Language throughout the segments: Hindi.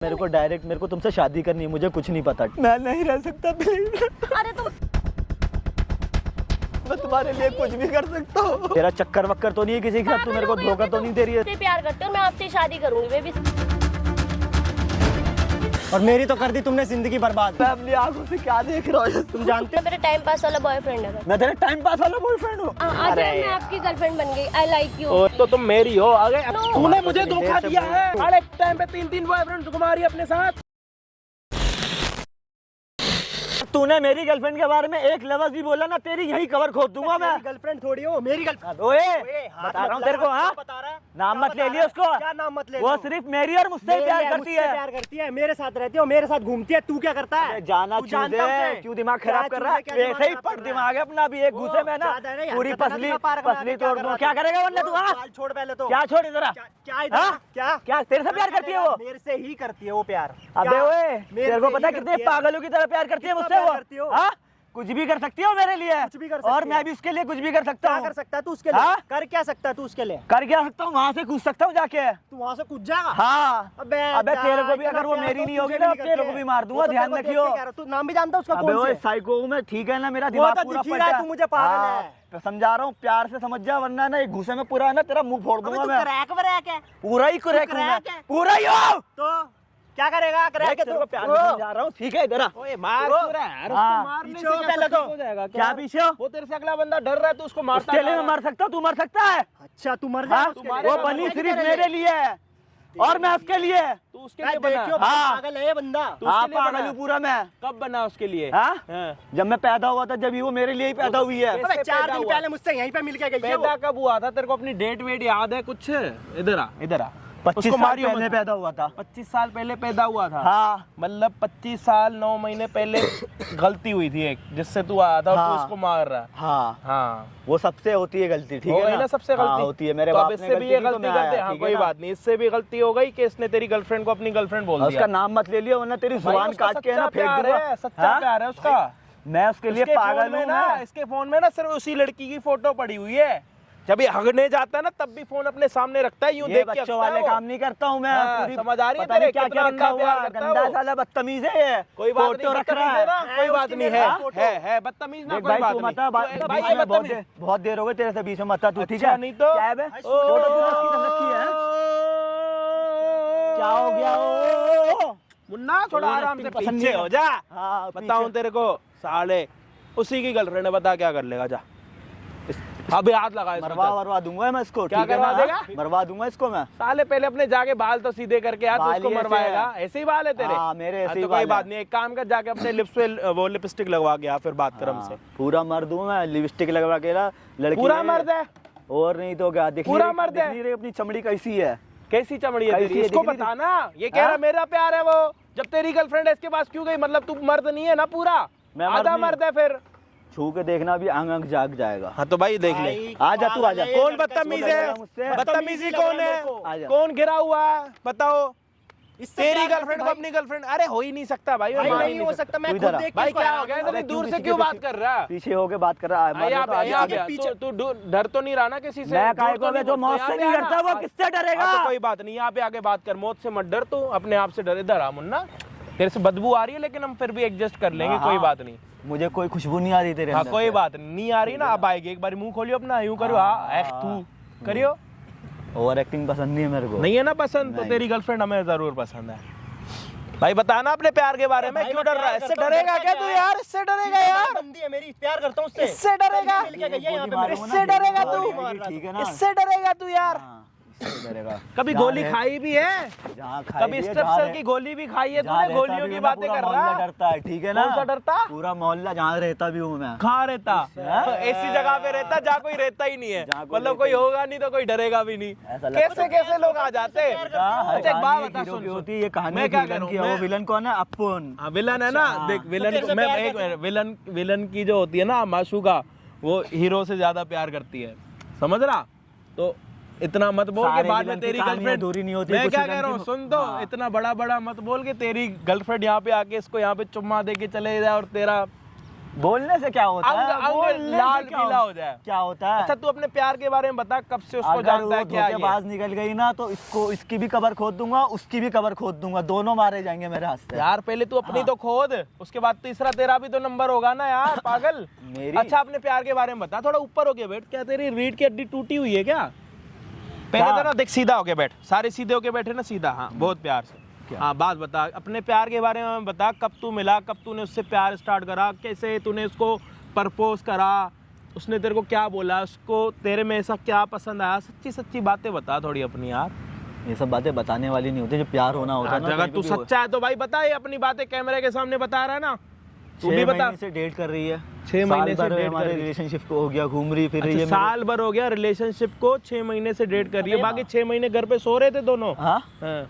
मेरे को डायरेक्ट मेरे को तुमसे शादी करनी है, मुझे कुछ नहीं पता, मैं नहीं रह सकता प्लीज। अरे तुम मैं तुम्हारे लिए कुछ भी कर सकता हूँ। तेरा चक्कर वक्कर तो नहीं है किसी के साथ? तू मेरे को धोखा तो नहीं दे रही है? मुझसे प्यार करते हो, मैं आपसे शादी करूंगी बेबी। और मेरी तो कर दी तुमने जिंदगी बर्बाद। मैं अपनी आंखों से क्या देख रहा हूँ? तुम जानते हो मेरा टाइम पास वाला बॉयफ्रेंड है। मैं तेरे टाइम पास वाला बॉयफ्रेंड हूँ? आज मैं आपकी गर्लफ्रेंड बन गई। I like you. तो तुम मेरी हो आगे। तूने मुझे तो धोखा दिया है। हर एक टाइम पे 3-3 बॉयफ्रेंड तुम्हारी अपने साथ। तूने मेरी गर्लफ्रेंड के बारे में एक लफ्ज भी बोला ना, तेरी यही कवर खोद दूंगा मैं। गर्लफ्रेंड थोड़ी हो, मेरी गर्लफ्रेंड। ओए बता रहा हूँ तेरे को। हाँ बता रहा है, नाम मत ले लियो उसको। क्या नाम मत ले? वो सिर्फ मेरी और मुझसे प्यार करती है। प्यार करती है, मेरे साथ रहती है, मेरे साथ घूमती है। तू क्या करता है? जाना तू जानता है उसे? क्यों दिमाग खराब कर रहा है? वैसे ही पट दिमाग है अपना भी, एक घुसे में ना पूरी पसली तोड़ दूं। क्या करेगा वरना तू? हाँ छोड़ पहले तो। क्या छोड़ इधर? क्या क्या क्या तेरे से प्यार करती है वो? मेरे से ही करती है वो प्यार। अबे ओए तेरे को पता है कितने पागलों की तरह प्यार करती है मुझसे वो? हाँ कुछ भी कर सकती हो मेरे लिए, कुछ भी कर सकती और है। मैं भी उसके लिए कुछ भी कर सकता क्या हूँ। कर सकता है तू उसके लिए? हाँ? कर क्या सकता है तू उसके लिए? कर क्या सकता हूँ? वहाँ से कूद सकता हूँ जाके। तू वहाँ से कूद जाएगा? हाँ अबे तेरे को भी अगर वो मेरी नहीं होगी ना, तेरे को भी मार दूंगा, ध्यान रखियो। तू नाम भी जानता है उसका? अबे कौन ओए से? साइको हूँ मैं, ठीक है ना? मेरा वो दिमाग तो पूरा दिख ही रहा है, फटा। तू मुझे पागल है। हाँ, समझा रहा हूँ, प्यार से समझ जा, वरना ना एक घुसे में पूरा है ना तेरा मुंह फोड़ अबे दूंगा तू मैं। क्रैक वरैक है? पूरा ही क्रैक हूँ मैं, क्रैक है? पूरा ही हो। तो क्या करेगा? क्रैक है तेरे को तो प्यार से समझा रहा हूँ, ठीक है? इधर आ। ओए मार क्यों रहा है यार? हाँ। उसको मारने पीछे से हो क्या पहले सब तो। ठीक हो जाएगा क्या पीछे हो? वो तेरे से अगला बंदा डर रहा है तो उसको मारता उसके लिए जा मैं रहा मर सकता हूँ, तू मर सकता है? अच्छा तू मर हाँ? जा उसके लिए। वो बनी सिर्फ मेरे लिए है और मैं उसके लिए। है। तू उसके लिए बना? देखियो हाँ। पागल है ये बंदा। तू उसके हाँ लिए पागल बना? हूँ पूरा मैं। कब बना उसके लिए? हाँ? हाँ। जब मैं पैदा हुआ था, जब वो मेरे लिए ही पैदा हुई है। अबे 4 पैदा दिन हुआ? पहले मुझसे यहीं पे मिल के गई है वो। पैदा कब हुआ था? तेरे को अपनी डेट वेट याद है कुछ? इधर आ, इधर आ। 25 साल पहले पैदा हुआ था। 25 साल पहले पैदा हुआ था? हाँ मतलब 25 साल 9 महीने पहले गलती हुई थी एक, जिससे तू आया था और हाँ। तू उसको मार रहा है। हाँ हाँ वो सबसे होती है गलती, ठीक हो है गई ना सबसे गलती? हाँ, होती है। मेरे तो बाप अब ने इससे भी ये की तो गलती मैं कर आया, दे। हाँ ठीक है कोई ना? बात नहीं, इससे भी गलती हो गई कि इसने तेरी गर्लफ्रेंड को अपनी गर्लफ्रेंड बोल और दिया। उसका नाम मत ले लियो, वरना तेरी भाई, जुबान उसका काट के सच्चा ना फेंक प्यार दूंगा। है, सच्चा हाँ? प्यार है उसका। मैं उसके लिए इसके पागल फोन में हूँ ना, मैं। इसके फोन में ना सिर्फ उसी लड़की की फोटो पड़ी हुई है। जब ये हगने जाता है ना तब भी फोन अपने सामने रखता है, यूं ये देख के बच्चों हगता वाले है वो। काम नहीं करता हूँ मैं। हाँ, पूरी समझ आ रही है पता नहीं तेरे? क्या क्या कितना रखा अंधा हुआ, प्यार करता है गंदा वो। साला बदतमीज है ये। कोई बात नहीं, फोटो रख बदतमीज रहा है ना, है। कोई बात उसकी नहीं मेरे है। साथ फोटो। है बदतमीज ना, देख कोई भाई बात तू नहीं। मत भाई बीच में बदतमीज। बहुत देर हो गई तेरे से बीच में मत आ तू, ठीक अच्छा, है? नहीं तो? क्या है बे? फोटो क्यों रखी है? क्या हो गया? ओ मुन्ना थोड़ा आराम से पसंद पीछे नहीं हो जा। हाँ बताऊं तेरे को, साले उसी की गर्लफ्रेंड है, बता क्या कर लेगा? जा अभी हाथ लगा इसको, मरवा चल। वरवा दूंगा मैं इसको, क्या ठीक है करवा ना? देगा? मरवा दूंगा इसको मैं। साले पहले अपने जाके बाल तो सीधे करके आ, तो बाल उसको ही ऐसे मरवाएगा? है। ऐसे ही बाल है तेरे? हाँ, मेरे ऐसे ही तो बाल कोई बात है। नहीं, एक काम कर, जाके अपने लिप्स पे वो लिपस्टिक लगवा के आ, फिर बात कर हमसे। पूरा मर्द हूँ मैं, लिपस्टिक लगवा के ना लड़की पूरा है। मर्द है? और नहीं तो क्या? दिख पूरा नहीं रही- मर्द है? दिख नहीं रही अपनी चमड़ी कैसी है? कैसी चमड़ी है कैसी तेरी? है, इसको दिख नहीं बता ना। ये कह रहा हाँ? मेरा प्यार है वो, जब तेरी गर्लफ्रेंड है इसके पास क्यों गई? मतलब तू मर्द नहीं है ना पूरा? मैं मर्द आधा नहीं। मर्द है फिर? छू के देखना भी अंग अंग जाग जाएगा। हाँ तो भाई देख ले। भाई, आजा तू आजा। ये कौन लड़का बदतमीज लग रहा है? है मुझसे। बदतमीजी कौन है? आजा। कौन घिरा हुआ है बताओ? इससे तेरी प्यार गर्लफ्रेंड को भाई। अपनी गर्लफ्रेंड? अरे हो ही नहीं सकता भाई, भाई मान ही नहीं हो सकता, मैं तू खुद इधर आ। देख के भाई इसको क्या आया हो गया? हूँ। इतनी अरे दूर क्यों से किसी क्यों के बात कर रहा है? पीछे होके बात कर रहा है। यहाँ पे यहाँ पे पीछे- तू डर तो नहीं रहा ना किसी से? मैं झूठ काय तो को नहीं जो बोलता? मौत यहाँ से पे नहीं आना। डरता वो किससे डरेगा? हाँ, तो कोई बात नहीं, यहाँ पे आके बात कर। मौत से मत डर तू, अपने आप से डर। इधर आ मुन्ना, तेरे से बदबू आ रही है लेकिन हम फिर भी एडजस्ट कर लेंगे, हाँ, कोई हाँ। बात नहीं। मुझे कोई खुशबू नहीं आ रही तेरे हाँ अंदर कोई से। बात नहीं आ रही ना, अब आएगी। एक बार मुंह खोलियो अपना, यूं करियो। हाँ तू करियो। ओवर एक्टिंग पसंद नहीं है मेरे को। नहीं है ना पसंद? तो नहीं। तेरी गर्लफ्रेंड हमें जरूर पसंद है। भाई बताना अपने प्यार के बारे में, भाई, क्यों मैं डर रहा है? प्यार इससे करता हूँ, डरेगा डरता क्या क्या तू है? यार? इससे डरेगा यार? बंदी है मेरी, प्यार करता हूँ उससे। इससे डरेगा? मिल के गई है यहाँ पे मेरे। इससे डरेगा तू? ठीक है ना? इससे डरेगा तू यार? हाँ, इससे डरेगा। कभी जहाँ गोली रह- खाई भी है? जहाँ खाई कभी भी है, स्ट्रेप्सल जहाँ की गोली भी खाई है जहाँ तूने? रहता गोलियों भी की हूँ ना, बातें पूरा कर मोहल्ला रहा है? डरता है, ठीक है ना? कौन सा डरता? पूरा मोहल्ला जहाँ रहता भी हूँ मैं। कहाँ रहता? ऐसी जगह पे रहता जहाँ कोई रहता ही नहीं है। जहाँ कोई मतलब कोई होगा नहीं तो कोई डरेगा भी नहीं। ऐसा लगता कैसे कैसे लोग आ जाते हैं? हर अच्छा एक बात कहानी बता, हीरो सुन की सुन। होती है, ये कहानी मैं क्या विलन करूं? की है। वो मैं- विलन कौन है? अपन। हाँ विलन है ना। देख विलन तेरे से मैं प्यार एक करती विलन की जो होती है ना माशूका, वो हीरो से ज्यादा प्यार करती है, समझ रहा? तो इतना मत बोल के सारे बाद विलन में की तेरी कहानियां गर्लफ्रेंड अधूरी नहीं होती, मैं कुछ क्या विलन कह रहा हूँ की- सुन तो। हाँ। इतना बड़ा बड़ा मत बोल के तेरी गर्लफ्रेंड यहाँ पे आके इसको यहाँ पे चुम्मा दे के चले जाए और तेरा बोलने से क्या होता है? अंग बोलने से लाल क्या पीला हो जाए। क्या होता है? अच्छा तू अपने प्यार के बारे में बता, कब से उसको अगर जानता है, वो क्या है ये? धोखेबाज निकल गई ना तो इसकी भी कबर खोद दूंगा, उसकी भी कबर खोद दूंगा, दोनों मारे जाएंगे मेरे हाथ से। यार पहले तू अपनी तो खोद, उसके बाद तीसरा तेरा भी तो नंबर होगा ना यार, पागल। मेरी? अच्छा अपने प्यार के बारे में बता, थोड़ा ऊपर होके बैठ। क्या तेरी रीढ़ की हड्डी टूटी हुई है क्या? पहले क्या? तो ना देख, सीधा होके बैठ, सारे सीधे होके बैठे ना, सीधा। हाँ बहुत प्यार से। हाँ बात बता, अपने प्यार के बारे में बता, कब तू मिला, कब तूने उससे प्यार स्टार्ट करा, कैसे तूने उसको प्रपोज करा, उसने तेरे को क्या बोला, उसको तेरे में ऐसा क्या पसंद आया, सच्ची सच्ची बातें बता थोड़ी अपनी यार। ये सब बातें बताने वाली नहीं होती, जो प्यार होना होता है ना। अगर तू सच्चा है तो भाई बता, ये अपनी बातें कैमरे के सामने बता रहा है ना, तू भी 6 बता। महीने से डेट कर रही है, 6 महीने से डेट हमारे कर रही है। रिलेशनशिप को हो गया, घूम रही फिर रही है। साल भर हो गया रिलेशनशिप को, 6 महीने से डेट कर रही है, बाकी 6 महीने घर पे सो रहे थे दोनों। हाँ हाँ।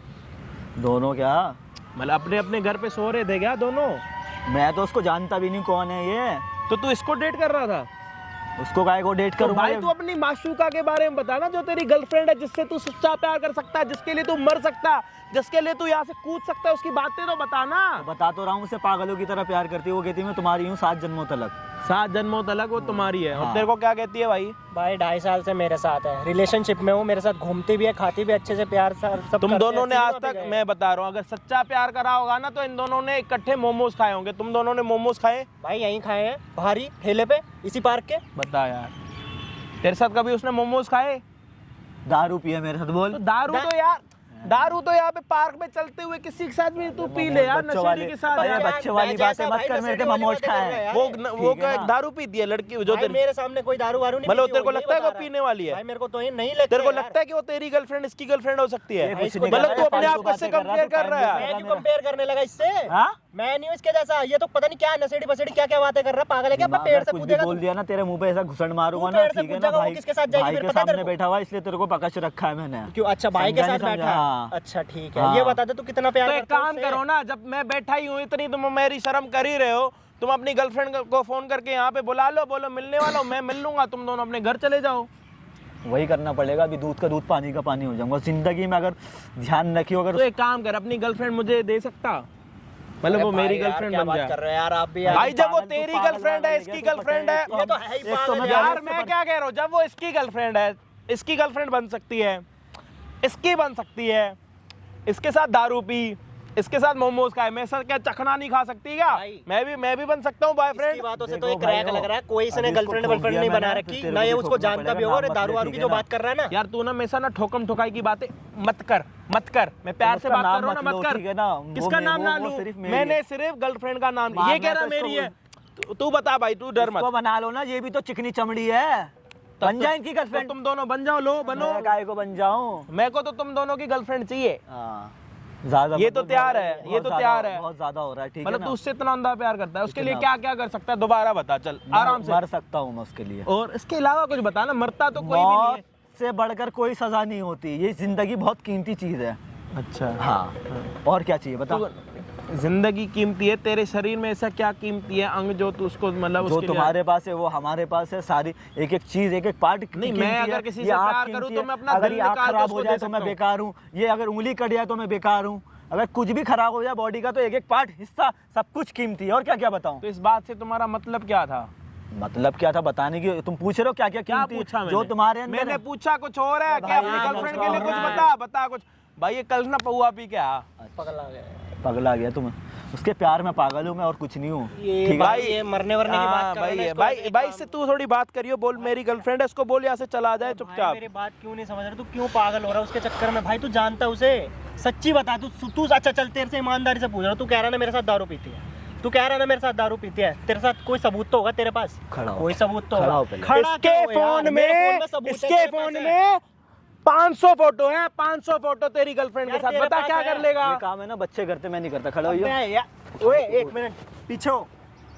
दोनों क्या? मतलब अपने अपने घर पे सो रहे थे क्या दोनों? मैं तो उसको जानता भी नहीं कौन है ये। तो तू इसको डेट कर रहा था? उसको काहे को डेट तो करूंगा? भाई तू अपनी माशूका के बारे में बता ना, जो तेरी गर्लफ्रेंड है, जिससे तू सच्चा प्यार कर सकता है, जिसके लिए तू मर सकता है, जिसके लिए तू यहाँ से कूद सकता है, उसकी बातें तो बता ना। बता तो रहा हूँ, उसे पागलों की तरह प्यार करती है। वो कहती है मैं तुम्हारी हूँ 7 जन्मों तक। 7 जन्मों तक वो तुम्हारी है। और हाँ। तेरे को क्या कहती है भाई? भाई 2.5 साल से मेरे साथ है, रिलेशनशिप में हूँ, मेरे साथ घूमती भी है, खाती भी अच्छे से, प्यार सब तुम करते दोनों हैं, ने आज सिनेमा भी तक, गए। मैं बता रहा हूँ, अगर सच्चा प्यार करा होगा ना तो इन दोनों ने इकट्ठे मोमोज खाए होंगे। तुम दोनों ने मोमोज खाए? भाई यहीं खाए हैं, भारी ठेले पे, इसी पार्क के। बता यार, तेरे साथ कभी उसने मोमोज खाए? दारू पिए मेरे साथ बोल। तो दारू तो यहाँ पे पार्क में चलते हुए किसी के साथ भी तू पी ले यार, नशेड़ी के साथ अरे यार। बच्चे वाली बातें मत कर, मेरे मोमोज खाए। वो क्या दारू पीती है लड़की जो भाई मेरे सामने कोई दारू वारू नहीं मतलब पीती तेरे को होगी, लगता है बता वो रहा पीने वाली है? भाई मेरे को तो ये नहीं लगता। तेरे को यार। लगता है कि वो तेरी गर्लफ्रेंड इसकी गर्लफ्रेंड हो सकती है? ये कुछ नहीं मतलब कर तू रहा है, अपने आप फालतू कैसे बातें कर रहा है, कंपेयर कर रहा मैं है? क्यों कंपेयर करने लगा इससे? हाँ? मैं नहीं हूँ इसके जैसा, ये तो पता नहीं क्या नशेड़ी बसेड़ी क्या क्या बातें कर रहा है, पागल है क्या? अपना पेड़ से कुछ भी कूदेगा बोल तू? दिया ना तेरे मुंह पे ऐसा घुसड़ मारूंगा तू ना, पेड़ से ठीक है कूदेगा, ना वो भाई? किसके साथ जाएगी भाई फिर, के पता है सामने तेरे को? बैठा हुआ इसलिए तेरे को पकड़ रखा है मैंने। क्यों? अच्छा भाई के समझा साथ नहीं बैठा समझा? है? अच्छा ठीक है, हाँ। ये बता दे तू कितना प्यार तो एक करता है काम उससे? करो ना, जब मैं बैठा ही हूँ इतनी तुम मेरी शर्म कर ही रहे हो, तुम अपनी गर्लफ्रेंड को फोन करके यहाँ पे बुला लो, बोलो मिलने वाला हूँ, मैं मिल लूंगा, तुम दोनों अपने घर चले जाओ। वही करना पड़ेगा, अभी दूध का दूध पानी का पानी हो जाऊंगा जिंदगी में। अगर ध्यान रखियो, अगर तो एक काम कर, अपनी गर्लफ्रेंड मुझे दे सकता, मतलब वो अरे मेरी भाई यार, गर्लफ्रेंड क्या बन बात जाए। कर रहे हो यार आप भी यार? भाई जब वो पागल तो तेरी पागल गर्लफ्रेंड है, वागल इसकी है, तो गर्लफ्रेंड है, ये तो है ही एक तो पागल मैं यार। यार मैं क्या कह रहा हूँ, जब वो इसकी गर्लफ्रेंड है, इसकी गर्लफ्रेंड बन सकती है, इसकी बन सकती है, इसके साथ दारू पी, इसके साथ मोमोज खाए, मैं सर क्या चखना नहीं खा सकती क्या? भाई। मैं भी बन सकता हूँ इसकी बॉयफ्रेंड। बातों से तो देखो एक क्रैक भाई, लग रहा है, कोई इसने अभी इसको गर्लफ्रेंड ठोक वर्लफ्रेंड दिया नहीं मैंने, बना फिर रखी तेरे ना, को ये भी उसको ठोकना जानता भी पड़ेगा, होगा। नाम दारू मत वारू ले, की जो ठीक है बात कर रहा है ना, यार तू ना मेरे साथ ना ठोकम ठोकाई की बातें मत कर, मत कर। मैं प्यार से उसका बात कर नाम रहा हूँ ना, मत मत लो, कर। ठीक है ना? वो किसका नाम ना वो लूं? सिर्फ मेरी मैंने है। सिर्फ गर्लफ्रेंड का नाम, मारना ये कह रहा तो मेरी इसको है। तू बता भाई, तू डर मत। इसको बना लो ना, ये भी तो चिकनी चमड़ी है, बन जाए इनकी तो गर्लफ्रेंड। तुम दोनों बन जाओ, लो बनो। मैं काहे को बन जाऊं? मेरे को तो तुम दोनों की गर्लफ्रेंड चाहिए। हाँ, ज्यादा ये मत तो बोल, तैयार है, बहुत ये तो ज्यादा- तैयार है। बहुत ज्यादा हो रहा है, ठीक है मतलब ना? तू उससे इतना अंधा प्यार करता है, उसके लिए इतना। क्या क्या कर सकता है, दोबारा बता, चल आराम से। मर सकता हूँ मैं उसके लिए। और इसके अलावा कुछ बता ना, मरता तो कोई भी नहीं मौत है। से बढ़कर कोई सजा नहीं होती, ये जिंदगी बहुत कीमती चीज है। अच्छा हाँ, और क्या चाहिए बता? तो जिंदगी कीमती है, तेरे शरीर में ऐसा क्या कीमती है अंग जो तू उसको मतलब जो उसके लिए- तुम्हारे पास है वो हमारे पास है, सारी एक एक चीज, एक एक पार्ट नहीं, कीमती मैं है। अगर किसी ये से आँख प्यार कीमती करूं है, तो मैं अपना अगर दिल ये आँख निकाल के खराब उसको हो दे जाए तो मैं सकता हूं। बेकार हूँ, ये अगर उंगली कट जाए तो मैं बेकार हूँ, अगर कुछ भी खराब हो जाए बॉडी का तो एक एक पार्ट हिस्सा सब कुछ कीमती है। और क्या क्या बताऊँ? तो इस बात से तुम्हारा मतलब क्या था? मतलब क्या था बताने की? तुम पूछ रहे हो क्या क्या क्या कीमती पूछा जो मैंने? तुम्हारे अंदर मैंने है? पूछा कुछ और है क्या? अपनी भाई, गर्लफ्रेंड हाँ, के लिए कुछ हाँ। बता कुछ। भाई ये कल ना पौआ पी के आ। पगला गया। पगला गया तुम? उसके प्यार में पागल हूँ मैं, और कुछ नहीं हूँ। ये ठीक है? भाई ये मरने वरने की बात कर रहा है ना, इसको भाई एक भाई काम- इससे तू थोड़ी बात करियो, बोल मेरी गर्लफ्रेंड है, इसको बोल यहाँ से चला जाए भाई चुपचाप। मेरी बात क्यों नहीं समझ रहा? तू क्यों पागल हो रहा है उसके चक्कर में? भाई तू जानता है उसे, सच्ची बता। तू अच्छा चल, तेरे से ईमानदारी से पूछ रहा हूँ, तू कह रहा ना मेरे साथ दारू पीती है, तू कह रहा ना मेरे साथ दारू पीती है, तेरे साथ कोई सबूत तो होगा तेरे पास? खड़ा हो। कोई सबूत तो खड़ा होगा। हो पहले। खड़ा इसके क्यों हो यार? फोन मेरे में सबूत है, इसके तेरे फोन पास है। में 500 फोटो है, 500 फोटो तेरी गर्लफ्रेंड के यार, साथ। तेरे बता पास क्या है। कर लेगा? ये काम है ना बच्चे करते, मैं नहीं करता। खड़ा होइए। अबे यार, ओए एक मिनट पीछे हो।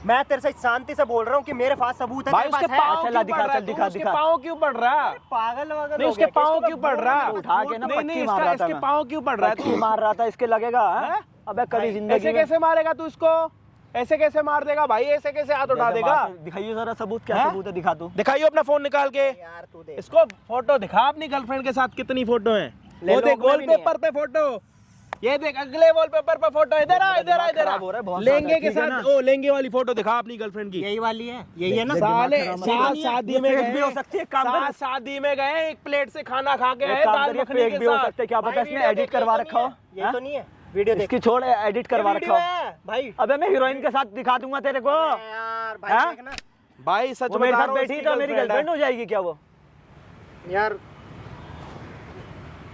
मैं तेरे से शांति से बोल रहा हूँ कि मेरे पास सबूत है, भाई तेरे उसके पास है। पाँव अच्छा, क्यों दिखा, पड़ रहा है? चल, तू दिखा, उसके दिखा। पाँव क्यों पड़ रहा है? पागल वगल नहीं हो उसके गया, पाँव किसको क्यों पड़ रहा है? उठा के ना नहीं नहीं पट्टी मार रहा था इसके मैं। पाँव क्यों पड़ रहा है? पट्टी मार रहा था, इसके लगेगा? हाँ? हैं? अबे कभी जिंदगी ऐसे में कैसे मारेगा तू इसको? ऐसे कैसे मार देगा भाई? ऐसे कैसे हाथ उठा देगा? दिखाइए जरा सबूत, क्या हैं? सबूत है दिखा दो। दिखाइए अपना फोन निकाल के। यार तू दे। इसको फोटो दिखा अपनी गर्लफ्रेंड के साथ, कितनी फोटो है ले वो लो, देख, उसमें भी नहीं है। वॉलपेपर पे फोटो। ये देख अगले वॉलपेपर पर फोटो, इधर आ इधर आ इधर आ। खराब हो रहा है बहुत लहंगे ज्यादा, के ठीक है साथ ना? ओ लहंगे वाली फोटो दिखा अपनी गर्लफ्रेंड की। यही वाली है, यही है ना। साले खराब साथ है। शादी ये में fake गए, भी हो सकती है, एक काम कर। साथ शादी में गए, एक प्लेट से खाना खा के आए एक काम दाल करिए, मखनी फेक के भी हो साथ। सकते हैं, क्या पता भाई इसने वीडियो एडिट देख, करवा ये तो रखा हो। नहीं है, ये तो नहीं है, वीडियो देख। इसकी छोड़, एडिट करवा रखा हो। भाई अबे मैं हीरोइन के साथ दिखा दूंगा तेरे को। यार भाई हाँ? देखना भाई सच वो मेरे बता साथ रहा हूँ, बैठी इसकी तो मेरी girlfriend गर्लफ्रेंड हो जाएगी क्या वो? यार।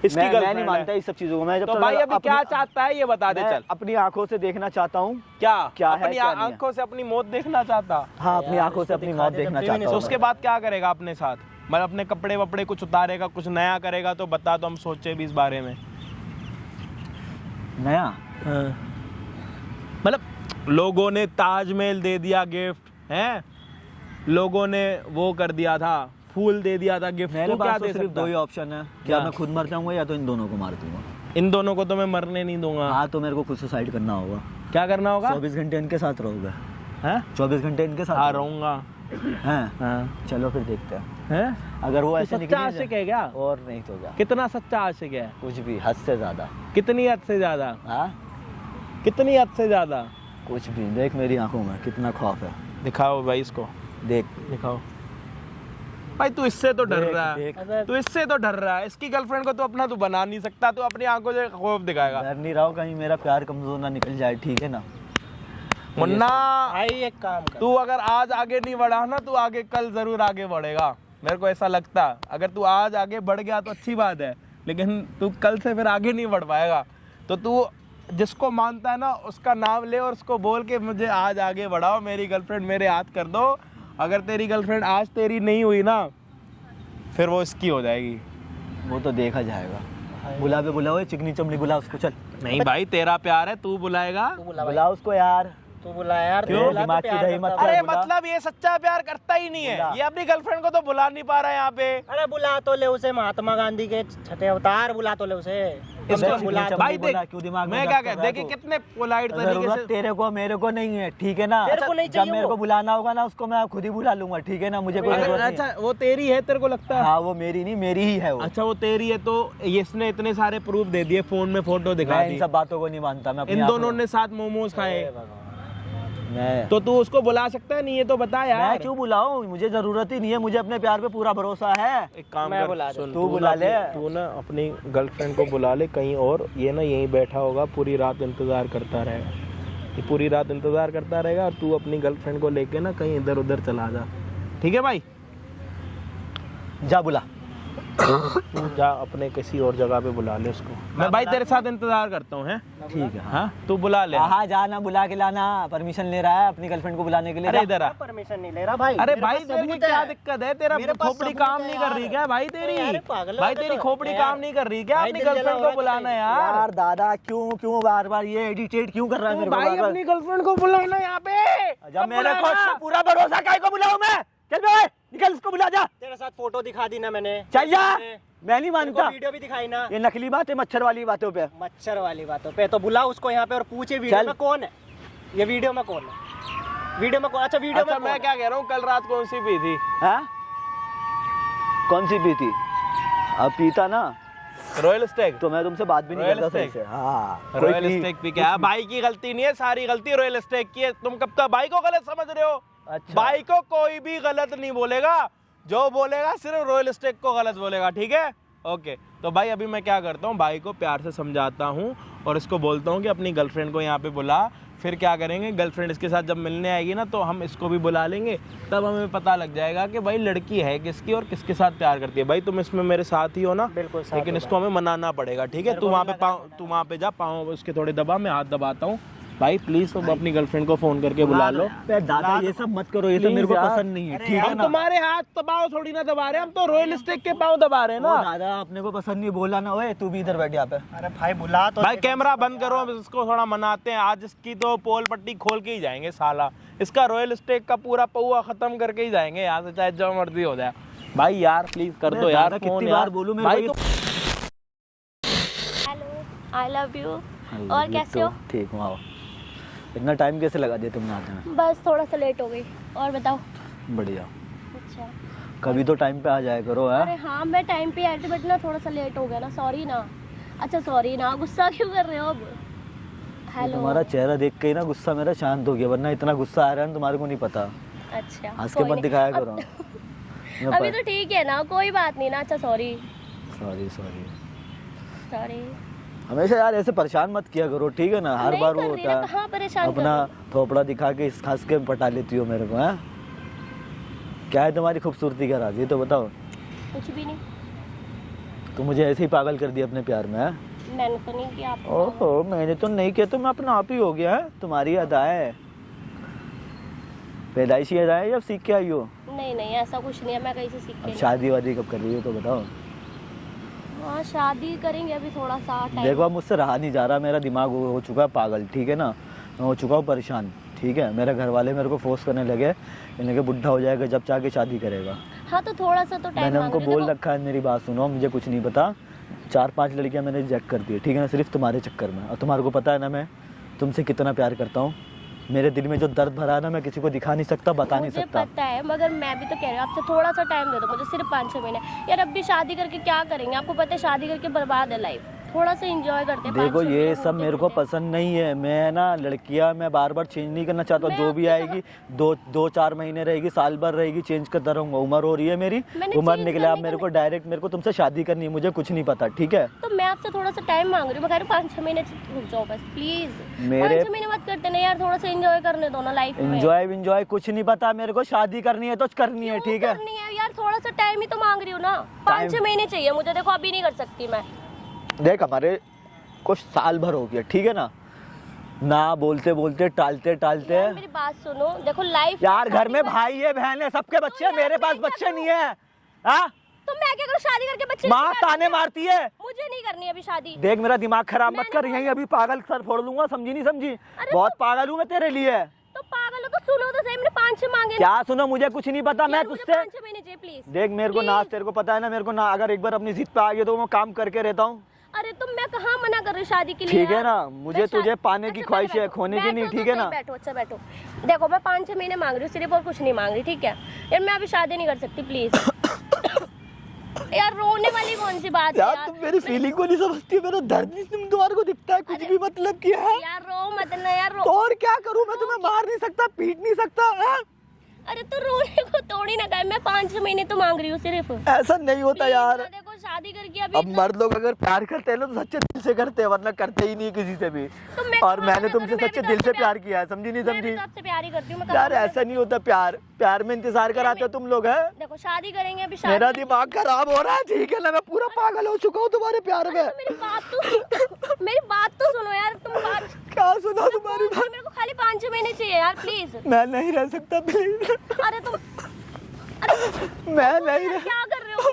इसकी मैं नहीं गर्लफ्रेंड मानता है। इस सब चीजों को। मैं जब तो तक भाई अभी अपनी- क्या चाहता है ये बता दे मैं चल। अपनी आंखों से देखना चाहता हूँ। क्या क्या है, अपनी क्या नहीं है। आंखों से अपनी मौत देखना चाहता? हाँ, अपनी आंखों से अपनी मौत देखना चाहता तो हूँ। उसके बाद क्या करेगा अपने साथ? मतलब अपने कपड़े वपड़े कुछ उतारेगा, कुछ नया करेगा तो बता, तो हम सोचे भी इस बारे में। नया मतलब लोगों ने ताजमहल दे दिया गिफ्ट हैं, लोगों ने वो कर दिया था, फूल दे दिया था गिफ्ट। मेरे तो क्या पास दे तो सिर्फ सकता? दो ही ऑप्शन है, क्या मैं खुद मर जाऊंगा या तो इन दोनों को मार दूंगा। इन दोनों को तो मैं मरने नहीं दूंगा। हाँ, तो मेरे को खुद सुसाइड करना होगा। क्या करना होगा? 24 घंटे इनके साथ रहोगे। हैं? 24 घंटे इनके साथ हाँ रहोगे। रहूंगा। हैं? हाँ। चलो फिर देखते हैं। हैं? अगर वो तू ऐसे सच्चा निकल आशिक है क्या? और नहीं तो क्या, कितना सच्चा आशिक है? कुछ भी, हद से ज्यादा। कितनी हद से ज्यादा? हाँ, कितनी हद से ज्यादा? कुछ भी। देख मेरी आंखों में कितना खौफ है। दिखाओ भाई इसको, देख दिखाओ भाई। तू इससे तो डर देख, रहा है, देख। तू इससे तो डर रहा है। इसकी गर्लफ्रेंड को तो अपना तू बना नहीं सकता, तू अपनी आंखों से खौफ दिखाएगा। डर नहीं रहा हूँ कहीं मेरा प्यार कमजोर ना निकल जाए, ठीक है ना? मुन्ना भाई एक काम कर, तू अगर आज आगे नहीं बढ़ा ना, तू आगे कल जरूर आगे बढ़ेगा। मेरे को ऐसा लगता है, अगर तू आज आगे बढ़ गया तो अच्छी बात है, लेकिन तू कल से फिर आगे नहीं बढ़ पाएगा। तो तू जिसको मानता है ना उसका नाम ले और उसको बोल के मुझे आज आगे बढ़ाओ, मेरी गर्लफ्रेंड मेरे हाथ कर दो। अगर तेरी गर्लफ्रेंड आज तेरी नहीं हुई ना, फिर वो इसकी हो जाएगी। वो तो देखा जाएगा। बुला बे बुलाओ, चिकनी चमड़ी बुला उसको, चल नहीं भाई, तेरा प्यार है, तू बुलाएगा। तू बुला भाई, बुला उसको यार। तू बुला यार, क्यों? तू बुला, दिमाग तो की प्यार दही मत करता कर। अरे बुला। मतलब ये सच्चा प्यार करता ही नहीं है, बुला। ये अपनी गर्लफ्रेंड को तो बुला नहीं पा रहा है यहाँ पे। है। अरे बुला तो ले उसे, महात्मा गांधी के छठे अवतार, बुला तो ले उसे। अबे इसको चिकनी बुला, चमड़ी भाई बुला, देख, क्यों दिमाग में मैं दर्द क्या कर कहता रहा है देखिए तू? कितने पोलाइट तरीके जरूरत से। तेरे को मेरे को नहीं है, ठीक है ना? तेरे को नहीं जब चाहिए मेरे वो। को बुलाना होगा ना, उसको मैं खुद ही बुला लूंगा, ठीक है ना? मुझे कोई जरूरत नहीं अच्छा है। वो तेरी है, तेरे को लगता है? हाँ, वो मेरी नहीं, मेरी ही है वो। अच्छा वो तेरी है, तो इसने इतने सारे प्रूफ दे दिए, फोन में फोटो दिखा मैं दी। इन सब बातों को नहीं मानता। मैं अपनी इन आंखों दोनों में- ने साथ मोमोज खाए, मैं तो तू उसको बुला सकता है? नहीं ये तो बता मैं यार। क्यों बुलाऊं? मुझे जरूरत ही नहीं है, मुझे अपने प्यार पे पूरा भरोसा है। एक काम मैं कर, बुला सुन, तू बुला ले। तू ना अपनी गर्लफ्रेंड को बुला ले कहीं और, ये ना यहीं बैठा होगा, पूरी रात इंतजार करता रहेगा। ये पूरी रात इंतजार करता रहेगा और तू अपनी गर्लफ्रेंड को लेके ना कहीं इधर उधर चला जा, ठीक है भाई? जा बुला। तू जा अपने किसी और जगह पे बुला ले उसको। मैं भाई तेरे साथ इंतजार करता हूँ, हैं? ठीक है। हाँ तू बुला ले। हाँ, जाना बुला के लाना। परमिशन ले रहा है अपनी गर्लफ्रेंड को बुलाने के लिए। अरे जा। इधर आ। परमिशन नहीं ले रहा भाई। अरे मेरे भाई पास तेरी सबूत क्या है। दिक्कत है? तेरा मेरे पास खोपड़ी सबूत काम है नहीं कर रही यार। क्या भाई तेरी? अरे पागल भाई हो तेरी तो। खोपड़ी यार। काम नहीं कर रही क्या? भाई अपनी दिल जला गर्लफ्रेंड हो को रहा है बुलाना तेरी। यार। यार दादा, क्यों बार बार ये एडिटेट क्यों कर रहा है तू मेरे को? भाई बार-बार? अपनी गर्लफ्रेंड को बुलाना यहाँ पे। जब मेरे को उससे पूरा भरोसा, काय को बुलाऊं मैं? चल बे, निकल, उसको बुला जा। तेरे साथ फोटो दिखा दी ना मैंने। चल जा। मैं नहीं मानता। वीडियो भी दिखाई ना। ये नकली बात है, मच्छर वाली बातों पे। मच्छर वाली बातों पे तो बुला उसको यहाँ पे और पूछे वीडियो चल। में कौन है। ये वीडियो में कौन है? वीडियो में कौन? अच्छा वीडियो अच्छा में मैं कौन क्या कह रहा हूँ, कल रात कौन सी पी थी? हाँ? कौन सी पीती? अब पीता ना रॉयल स्टेक। तो मैं तुमसे बात भी नहीं रॉयल करता सही स्टेक। से। हाँ, कोई रॉयल पी- स्टेक पी क्या? भाई की गलती नहीं है, सारी गलती रॉयल स्टेक की है। तुम कब तक भाई को गलत समझ रहे हो? अच्छा। भाई को कोई भी गलत नहीं बोलेगा, जो बोलेगा सिर्फ रॉयल स्टेक को गलत बोलेगा, ठीक है? ओके, तो भाई अभी मैं क्या करता हूँ, भाई को प्यार से समझाता हूँ और इसको बोलता हूँ कि अपनी गर्लफ्रेंड को यहाँ पे बुला। फिर क्या करेंगे, गर्लफ्रेंड इसके साथ जब मिलने आएगी ना, तो हम इसको भी बुला लेंगे। तब हमें पता लग जाएगा कि भाई लड़की है किसकी और किसके साथ प्यार करती है। भाई तुम इसमें मेरे साथ ही हो ना? बिल्कुल साथ लेकिन हो इसको हमें मनाना पड़ेगा, ठीक है? तू वहाँ पे पाँव, तू वहाँ पे जा, पाँव उसके थोड़े दबा, मैं हाथ दबाता हूँ। भाई प्लीज तुम अपनी गर्लफ्रेंड को फोन करके बुला लो। बे दादा, ये सब मत करो, ये सब मेरे को Please यार। पसंद नहीं है, ठीक है हम ना? तुम्हारे हाथ दबाव थोड़ी ना दबा रहे, हम तो रॉयल स्टेक के पाँव दबा रहे हैं ओ ना। दादा, अपने को पसंद नहीं, बोला ना। ओए तू भी इधर बैठ यहाँ पे। अरे भाई बुला तो। भाई कैमरा बंद करो, अब इसको थोड़ा मनाते हैं। आज इसकी तो पोल पट्टी खोल के ही जाएंगे साला। इसका रॉयल स्टेक का पूरा पौआ खत्म करके ही जाएंगे यहाँ से, चाहे जो मर्जी हो जाए। भाई यार प्लीज कर बे दो यार दादा, फोन कितनी यार। बार बोलूं मेरे भाई को तो हेलो, आई लव यू। और कैसे हो? ठीक हूँ। आओ। इतना टाइम कैसे लगा दिया तुमने आने में? बस थोड़ा सा लेट हो गई। और बताओ। बढ़िया। अच्छा। कभी तो टाइम पे आ जाया करो। है अरे हाँ, मैं टाइम पे आई थी बट ना थोड़ा सा लेट हो गया ना, सॉरी ना। अच्छा सॉरी ना, गुस्सा क्यों कर रहे हो अब? हेलो। तुम्हारा चेहरा देख के ही ना गुस्सा मेरा शांत हो गया, वरना इतना गुस्सा आ रहा है ना तुम्हारे को नहीं पता। अच्छा हंस के मत दिखाया करो। अभी तो ठीक है ना, कोई बात नहीं ना। अच्छा सॉरी सॉरी सॉरी सॉरी। हमेशा यार ऐसे परेशान मत किया करो, ठीक है ना? हर नहीं बार कर वो रही होता ना, है कहाँ परेशान कर अपना रही थोपड़ा दिखा के हंस के पटा लेती हो मेरे को। है क्या है तुम्हारी खूबसूरती का राज, ये तो बताओ। कुछ भी नहीं। तुम मुझे ऐसे ही पागल कर दिया अपने प्यार में। है मैंने तो नहीं किया आपको। ओहो, मैंने तो नहीं किया, तो मैं अपना आप ही हो गया है। तुम्हारी अदा है, पैदाइशी अदा है या सीख के आई हो? नहीं नहीं ऐसा कुछ नहीं है, मैं कहीं से सीख के अब शादी वादी कब कर रही हो तो बताओ। हाँ शादी करेंगे अभी थोड़ा सा टाइम। देखो अब मुझसे रहा नहीं जा रहा, मेरा दिमाग हो चुका है पागल, ठीक है ना? मैं हो चुका हूँ परेशान, ठीक है? मेरे घर वाले मेरे को फोर्स करने लगे, इन्हें के बुढ़ा हो जाएगा जब चाह के शादी करेगा। हाँ तो थोड़ा सा तो टाइम मैंने उनको बोल रखा है, मेरी बात सुनो, मुझे कुछ नहीं पता। 4-5 लड़कियां मैंने रिजेक्ट कर दी, ठीक है ना? सिर्फ तुम्हारे चक्कर में। और तुम्हारे को पता है ना मैं तुमसे कितना प्यार करता हूँ। मेरे दिल में जो दर्द भरा है ना, मैं किसी को दिखा नहीं सकता, बता नहीं मुझे सकता। पता है, मगर मैं भी तो कह रही हूँ आपसे थोड़ा सा टाइम दे दो मुझे, सिर्फ 5-6 महीने। यार अब भी शादी करके क्या करेंगे? आपको पता है शादी करके बर्बाद है लाइफ। थोड़ा सा एंजॉय करते हैं। देखो 5-6 ये महीने सब घूमते मेरे को फिरते हैं। पसंद नहीं है। मैं ना लड़कियां मैं बार बार चेंज नहीं करना चाहता। मैं जो भी आपकी आएगी 2-4 महीने रहेगी, साल भर रहेगी, चेंज करता रहूंगा। उम्र हो रही है मेरी, मैंने उम्र change निकले। आप करने मेरे का को डायरेक्ट मेरे को तुमसे शादी करनी है, मुझे कुछ नहीं पता, ठीक है? तो मैं आपसे थोड़ा सा टाइम मांग रही हूँ। मैं कह रही हूँ 5-6 महीने रुक जाओ बस प्लीज। मेरे 5-6 महीने मत करते ना यार, थोड़ा सा एंजॉय करने दो ना लाइफ में। एंजॉय कुछ नहीं पता मेरे को। शादी करनी है तो करनी है, ठीक है? करनी है यार, थोड़ा सा टाइम ही तो मांग रही हूँ ना। 5-6 महीने चाहिए मुझे। देखो अभी नहीं कर सकती मैं। देख हमारे कुछ साल भर हो गया, ठीक है ना? ना बोलते बोलते टालते टालते यार मेरी बात सुनो, देखो लाइफ यार घर में भाई है, बहन है, सबके बच्चे हैं, मेरे पास बच्चे नहीं है। हाँ तो मैं क्या करूँ? शादी करके बच्चे माँ ताने मारती है। मुझे नहीं करनी अभी शादी। देख मेरा दिमाग खराब मत कर, यहीं अभी पागल सर फोड़ लूंगा, समझी नहीं समझी? बहुत पागल हूँ मैं तेरे लिए। तो पागल हो तो सुनो तो सही, मैंने 5-6 मांगे ना। क्या सुनो, मुझे कुछ नहीं पता। मैं यार, मुझे तुझसे 5-6 महीने चाहिए प्लीज। देख मेरे को ना, तेरे को पता है ना मेरे को ना, अगर एक बार अपनी जिद पे आ गया तो मैं काम करके रहता हूँ, अरे तुम मैं कहाँ मना कर रही हूँ शादी के लिए? ठीक है यार? ना? मुझे मैं तुझे शादी- पाने की अच्छा, ख्वाहिश है, बैठो, खोने की नहीं, बैठो ठीक तो है ना? सही, बैठो। अच्छा बैठो। देखो मैं 5-6 महीने मांग रही हूँ सिर्फ, और कुछ नहीं मांग रही, ठीक है? यार मैं अभी शादी नहीं कर सकती प्लीज। यार रोने वाली कौन सी बात है यार यार? तुम मेरी फीलिंग को नहीं समझती, मेरा दर्द नहीं तुम तुम्हारे को दिखता है कुछ भी, मतलब क्या है? यार रो मत ना यार, रो। तो और क्या करूं मैं? तुम्हें मार नहीं सकता, पीट नहीं सकता, हाँ? अरे तो रोने को तोड़ी ना गए, मैं 5-6 महीने तो मांग रही हूँ सिर्फ। ऐसा नहीं होता Please यार। ना, देखो शादी करके अभी अब मर्द लोग अगर प्यार करते हैं ना तो सच्चे दिल से करते हैं, वरना करते ही नहीं किसी से भी। तो मैं और कहाँ मैंने मना तुमसे कर रही हूँ? मैं सच्चे भी दिल तो से आपसे प्यार किया है, समझी नहीं मैं भी समझी? तो आपसे प्यार ही करती हूँ। मैं यार कहाँ ऐसा नहीं होता प्यार, प्यार में इंतजार कराते हो तुम लोग, हैं? देखो शादी करेंगे अभी मेरा शादी। दिमाग खराब हो रहा है, ठीक है ना? मैं पूरा पागल हो चुका हूँ तुम्हारे प्यार में। तो मेरी बात तो सुनो यार, तुम बात क्या सुना तुम्हारी बात? मेरे को खाली 5-6 महीने चाहिए यार प्लीज। मैं नहीं रह सकता, प्लीज। अरे तुम मैं नहीं रह क्या कर रहे हो?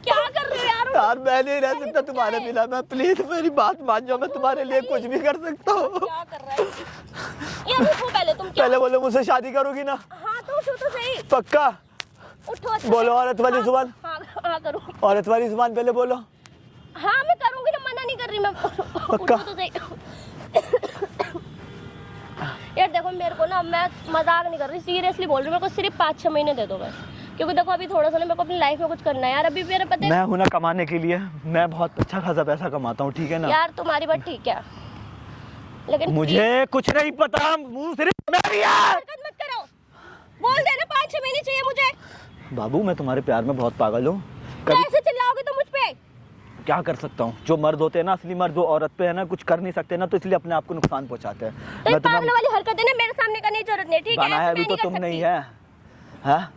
क्या कर रहे हो यार? यार मैं नहीं रह सकता तुम्हारे बिना। मैं प्लीज मेरी बात मान जाओ, मैं तुम्हारे लिए कुछ भी कर सकता हूँ। क्या कर रहा है यार? उठो पहले तुम। क्या? पहले बोलो मुझसे शादी करोगी ना? हाँ तो उठो तो सही। पक्का उठो। अच्छा बोलो औरत वाली जुबान, हाँ हाँ करूँ। औरत वाली जुबान पहले बोलो। हाँ मैं करूँगी ना, मना नहीं कर रही मैं। पक्का? उठो तो सही। यार देखो मेरे को ना, मैं मजाक नहीं कर रही, सीरियसली बोल रही हूँ। मेरे को सिर्फ 5-6 महीने दे दो बस, क्योंकि देखो अभी थोड़ा सा ना मेरे को अपनी लाइफ में कुछ करना है यार। अभी मेरा पता है मैं हूं ना कमाने के लिए, मैं बहुत अच्छा खासा पैसा कमाता हूँ, ठीक है ना? यार तुम्हारी बात ठीक है, लेकिन मुझे कुछ नहीं पता, मुंह सिर्फ मैं भी यार। हरकत मत करो। बोल देना 5-6 महीने चाहिए मुझे। बाबू मैं तुम्हारे प्यार में बहुत पागल हूँ। कैसे चिल्लाओगे तुम मुझ पे? क्या कर सकता हूँ? जो मर्द होते हैं ना, असली मर्द, वो औरत पे है ना कुछ कर नहीं सकते ना, तो इसलिए अपने आप को नुकसान पहुंचाते हैं। तो मैं पागल वाली हरकतें ना मेरे सामने करने की जरूरत नहीं, ठीक है? बना है ऐसे अभी मैं तो कर तुम नहीं सकती। है, हाँ?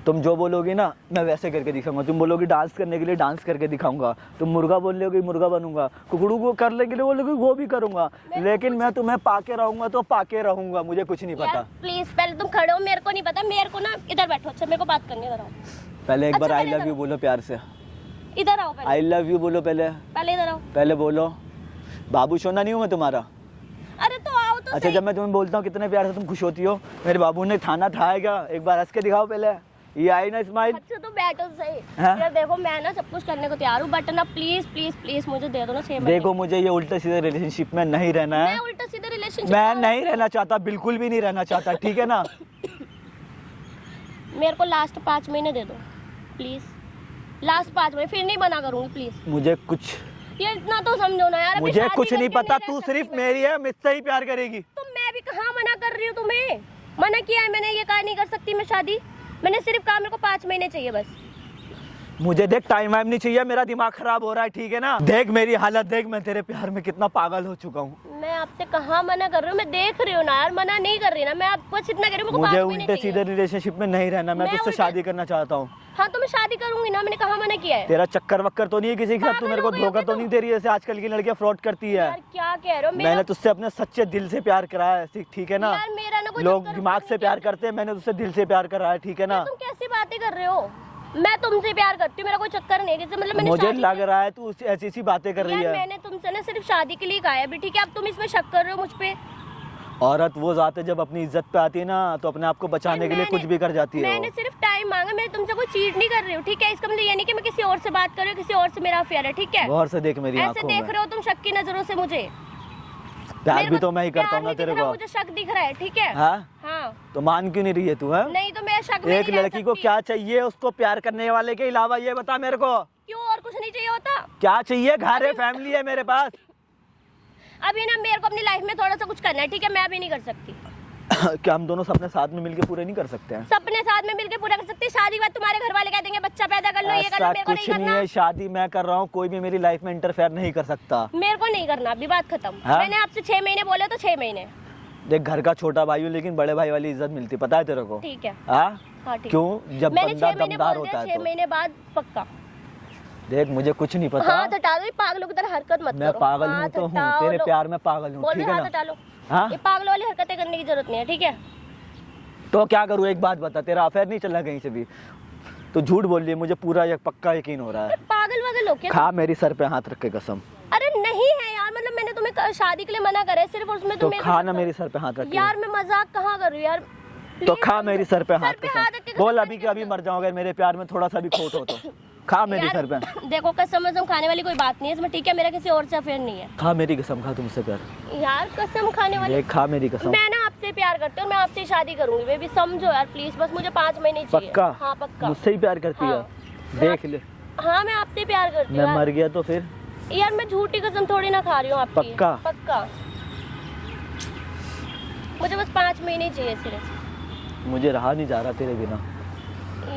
तुम जो बोलोगी ना मैं वैसे करके दिखाऊंगा। तुम बोलोगी डांस करने के लिए डांस करके दिखाऊंगा, तुम मुर्गा बोल लोगी मुर्गा बनूंगा, कुकड़ू को करने के लिए बोलोगी वो भी करूंगा, लेकिन मैं तुम्हें पाके रहूंगा तो पाके रहूंगा, मुझे कुछ नहीं पता। यार प्लीज पहले तुम खड़े हो, मेरे को नहीं पता, मेरे को ना इधर बैठो। अच्छा मेरे को बात करनी है, इधर आओ। पहले एक अच्छा, बार आई पहले लव यू बोलो प्यार से। इधर आओ पहले। आई लव यू बोलो पहले, पहले इधर आओ। पहले बोलो। बाबू सोना नहीं हूँ मैं तुम्हारा। अरे तो आओ तो अच्छा सही। जब मैं तुम्हें बोलता हूँ कितने प्यार से तुम खुश होती हो, मेरे बाबू ने खाना खाया क्या? एक बार हंस के दिखाओ पहले, ये आई ना स्माइल। अच्छा तो बैठो तो सही। हाँ? यार देखो मैं ना सब कुछ करने को तैयार हूँ, बट ना प्लीज प्लीज प्लीज मुझे दे दो ना 6 महीने। देखो मुझे ये उल्टे सीधे रिलेशनशिप में नहीं रहना मैं है, उल्टा सीधा रिलेशनशिप मैं नहीं रहना चाहता, बिल्कुल भी नहीं रहना चाहता, ठीक है ना? मेरे को लास्ट 5 महीने दे दो प्लीज। लास्ट 5 महीने, फिर नहीं मना करूंगी प्लीज। मुझे कुछ ये इतना तो समझो ना यार, अभी मुझे शादी कुछ नहीं करके पता, रह तू सकती सिर्फ मैं। मेरी है, मुझसे ही प्यार करेगी। तो मैं भी कहाँ मना कर रही हूँ तुम्हें, मना किया है मैंने, ये कहा नहीं कर सकती मैं शादी। मैंने सिर्फ कहा मेरे को 5 महीने चाहिए बस। मुझे देख टाइम वाइम नहीं चाहिए, मेरा दिमाग खराब हो रहा है, ठीक है ना। देख मेरी हालत देख, मैं तेरे प्यार में कितना पागल हो चुका हूँ। मैं आपसे कहाँ मना कर रही हूँ, मैं देख रही हूँ ना यार, मना नहीं कर रही ना मैं, आपको बस इतना कह रही हूँ, मेरे को मुझे 5 महीने उल्टे चाहिए। सीधे रिलेशनशिप में नहीं रहना, मैं मैं तुझसे उल्टे- शादी करना चाहता हूँ। हाँ तो मैं शादी करूंगी ना, मैंने कहाँ मना किया है। तेरा चक्कर वक्कर तो नहीं है किसी के साथ, तू पागल मेरे को हो गई धोखा हो तो क्या नहीं दे रही है, जैसे आजकल की लड़कियां फ्रॉड करती है। यार क्या कह रहे हो, मेरा मैंने तुझसे अपने सच्चे दिल से प्यार कराया है, ठीक है ना। यार मेरा ना कोई लोग चक्कर दिमाग वक्कर से नहीं प्यार है। करते हैं, मैंने तुझसे दिल से प्यार कराया है, ठीक है ना। तुम कैसी बातें कर रहे हो, मैं तुमसे प्यार करती हूँ, मेरा कोई चक्कर नहीं है किसी, मतलब मैंने मुझे शादी लग रहा है तू ऐसी ऐसी बातें कर रही यार है। मैंने तुमसे ना सिर्फ शादी के लिए कहा है अभी, ठीक है। अब तुम इसमें शक कर रहे हो मुझ पे। औरत वो जात है जब अपनी इज्जत पे आती है ना, तो अपने आप को बचाने के लिए कुछ भी कर जाती है मैंने वो। सिर्फ टाइम मांगा, मैं तुमसे कोई चीट नहीं कर रही हूँ, ठीक है। इसका मतलब ये नहीं कि मैं किसी और से बात कर रही हूँ, किसी और से मेरा अफेयर है, ठीक है। गौर से देख मेरी ऐसे आंखों देख में, रहे हो तुम शक की नजरों से मुझे। प्यार मेरे भी को तो मैं ही करता प्यार हूँ ना नहीं दिख तेरे रहा, को। मुझे शक दिख रहा है, ठीक है। हाँ हाँ तो मान क्यों नहीं रही है तू है? नहीं तो मैं शक में एक नहीं रह लड़की को सकती। क्या चाहिए उसको प्यार करने वाले के अलावा, ये बता मेरे को। क्यों, और कुछ नहीं चाहिए होता? क्या चाहिए? घर है, फैमिली है मेरे पास। अभी ना मेरे को अपनी लाइफ में थोड़ा सा कुछ करना है, ठीक है। मैं अभी नहीं कर सकती। क्या हम दोनों सपने साथ में मिलके पूरे नहीं कर सकते हैं? सपने साथ में मिलके पूरा कर सकती। शादी के बाद तुम्हारे घर वाले कह देंगे बच्चा पैदा कर लो, ये कर लो, ऐसा मेरे को कुछ नहीं नहीं करना। है, शादी मैं कर रहा हूँ, कोई भी मेरी लाइफ में इंटरफेयर नहीं कर सकता। मेरे को नहीं करना, अभी बात खत्म। हाँ? मैंने आपसे 6 महीने बोले तो 6 महीने, देख घर का छोटा भाई हूँ, लेकिन बड़े भाई वाली इज्जत मिलती, पता है तेरे को? ठीक है। हाँ हाँ ठीक है। क्यों? जब मैंने बंदा 6 महीने दमदार बोल होता दिया, है 6 तो। महीने बाद पक्का। देख मुझे कुछ नहीं पता, हाथ हटा लो, ये पागलों की तरह हरकत मत मैं करो। पागल हूँ हाथ तो हूँ, हटाओ तेरे लो। प्यार में पागल हूँ, बोल ठीक रहे है हाथ ना। हटा लो। हाँ ये पागल वाली हरकतें करने की जरूरत नहीं है, ठीक है। तो क्या करूँ, एक बात बता, तेरा अफेयर नहीं चल रहा कहीं से भी? तो झूठ बोल रही है, मुझे पूरा पक्का यकीन हो रहा है। पागल वागल हो क्या? खा मेरी सर पे हाथ रख के कसम। अरे नहीं है यार, मतलब मैंने तुम्हें शादी के लिए मना करा है सिर्फ, उसमें तो तुम मेरे खा को ना शक मेरी कर- सर पे हाथ रख के। यार मैं मजाक कहाँ कर रही हूँ यार। तो Please खा समझो। मेरी सर पे हाथ रख के कसम। कसम बोल नहीं अभी के अभी मर जाऊं अगर मेरे प्यार में थोड़ा सा भी खोट हो तो। खा मेरी यार, सर पे। देखो कसम वसम खाने वाली कोई बात नहीं है इसमें, ठीक है। मेरा किसी और से अफेयर नहीं है खा मेरी कसम, खा तुमसे कर। यार। कसम खाने वाली, देख खा मेरी कसम। मैं ना आपसे प्यार करती हूँ, मैं आपसे शादी करूंगी बेबी, समझो यार प्लीज। बस मुझे 5 महीने चाहिए। पक्का? हाँ पक्का। मुझसे ही प्यार करती है? हाँ। देख ले, हाँ मैं आपसे प्यार करती मैं हूँ मर गया तो फिर? यार। मैं झूठी कसम थोड़ी ना खा रही हूँ आपकी। पक्का? पक्का। मुझे बस 5 महीने चाहिए सिर्फ। मुझे रहा नहीं जा रहा तेरे बिना।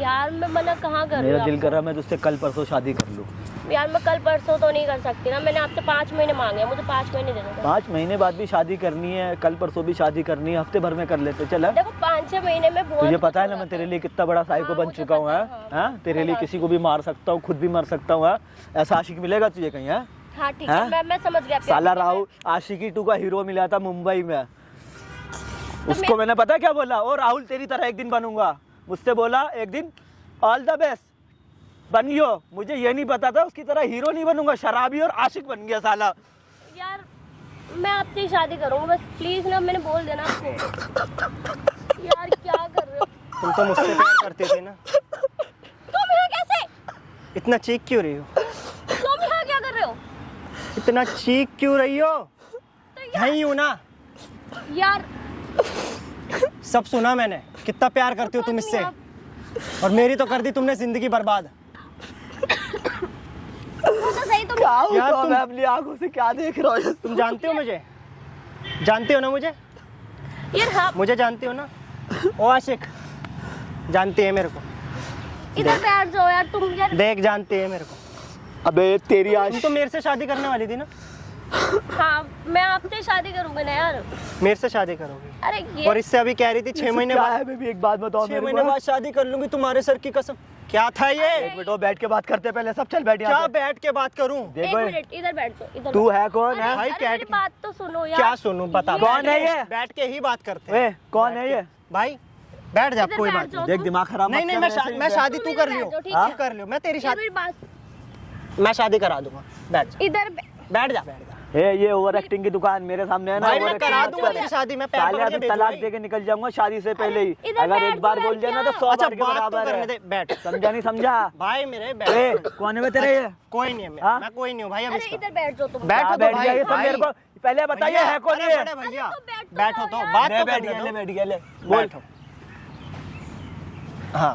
यार मैं मना कहाँ कर रही मेरा हूँ दिल आपको? कर रहा है मैं तुझसे कल परसों शादी कर लूँ। यार मैं कल परसों तो नहीं कर सकती ना, मैंने आपसे 5 महीने मांगे हैं, मुझे 5 महीने दे दो। 5 महीने बाद भी शादी करनी है, कल परसों भी शादी करनी है, हफ्ते भर में कर लेते चल। देखो 5-6 महीने में बहुत तुझे कुछ पता है हो ना मैं जाता तेरे लिए कितना बड़ा साइको हाँ, बन मुझे चुका हूँ। पता है, हाँ? हाँ। हाँ? तेरे लिए हाँ। किसी को भी मार सकता हूँ, खुद भी मर सकता हूँ। हाँ? ऐसा आशिक मिलेगा तुझे कहीं? है हाँ ठीक हाँ? है, मैं समझ गया। साला राहुल आशिकी 2 का हीरो मिला था मुंबई में, उसको मैंने पता क्या बोला? ओ राहुल तेरी तरह एक दिन बनूंगा। मुझसे बोला एक दिन ऑल द बेस्ट बनियो। मुझे ये नहीं पता था उसकी तरह हीरो नहीं बनूंगा, शराबी और आशिक बन गया साला। यार मैं आपसे ही शादी करूंगी बस, प्लीज ना, मैंने बोल देना आपको। यार क्या कर रहे हो तुम तो मुझसे प्यार करती थी ना, तुम यहाँ कैसे? इतना चीख क्यों रही हो? तुम यहाँ क्या कर रहे हो? इतना चीख क्यों रही हो? यही हूँ ना, यार सब सुना मैंने, कितना प्यार करती हो तुम इससे, और मेरी तो कर दी तुमने जिंदगी बर्बाद। वो तो सही तुम। क्या हूँ यार तो तुम- मैं अपनी आंखों से क्या देख रहा हूँ? तुम जानते हो मुझे, जानते हो ना मुझे, यार हाँ मुझे जानती हो ना? ओ आशिक, जानती है मेरे को, इधर बैठ जाओ यार तुम। यार देख जानती है मेरे को। अबे तेरी तुम आशिक तो मेरे से शादी करने वाली थी ना? हाँ मैं आपसे शादी करूंगी ना यार। मेरे से शादी करोगी, अरे और ये इससे अभी कह रही थी 6 महीने क्या बाद, है बेबी? एक बात बताओ 6 मेरे महीने को। बाद शादी कर लूंगी, तुम्हारे सर की कसम। क्या था ये? एक मिनट और बैठ के बात करते हैं पहले, सब चल बैठ क्या यहाँ पे। बैठ के बात करूं? एक देखो मिनट इधर बैठ जाओ, इधर तू बैठ। है कौन है? भाई अरे कैट मेरी की- बात तो सुनो यार। क्या सुनूं बता? कौन है ये? बैठ के ही बात करते हैं। वे कौन है ये? भाई बैठ जा, इधर कोई बैठ बात जाओ। नहीं। देख दिमाग खराब नहीं मत नहीं, कर, मैं ऐसे ही मैं बैठ। शादी तुम तू इधर कर लियो, बैठ जाओ, ठीक हाँ? है? कर लियो, मैं तेरी यार शादी, मेरी बात मैं शादी करा दूंगा। बैठ जा, इधर बैठ जा, बैठ जा। ये ओवर एक्टिंग की दुकान मेरे सामने है ना। भाई over मैं acting करा मत दूंगा कर। तेरी शादी, मैं पैर साले पकड़ के अभी भेजूंगा तलाक ही। दे के निकल जाऊंगा शादी से पहले ही। इधर अगर बैठ एक बार जाओ बोल दिया ना यार, तो 100 अच्छा बार के बात तो बराबर करने है। दे, बैठ। समझा नहीं समझा? भाई मेरे ए, बैठ। कौन है वे तेरे ये? कोई नहीं है हाँ? मैं कोई नहीं हूँ भाई। अब अरे इसका इधर बैठ जाओ तुम। बैठ क्या तो बैठ भाई, गया ये सब भाई। मेरे को पहले बताइए है कौन अरे ये? बड़े भैया, तो बैठ तो बैठो जाओ तो, यार। बात ले तो बैठ करने गया, दो। ले बैठ गया, ले बोल। बैठो। हाँ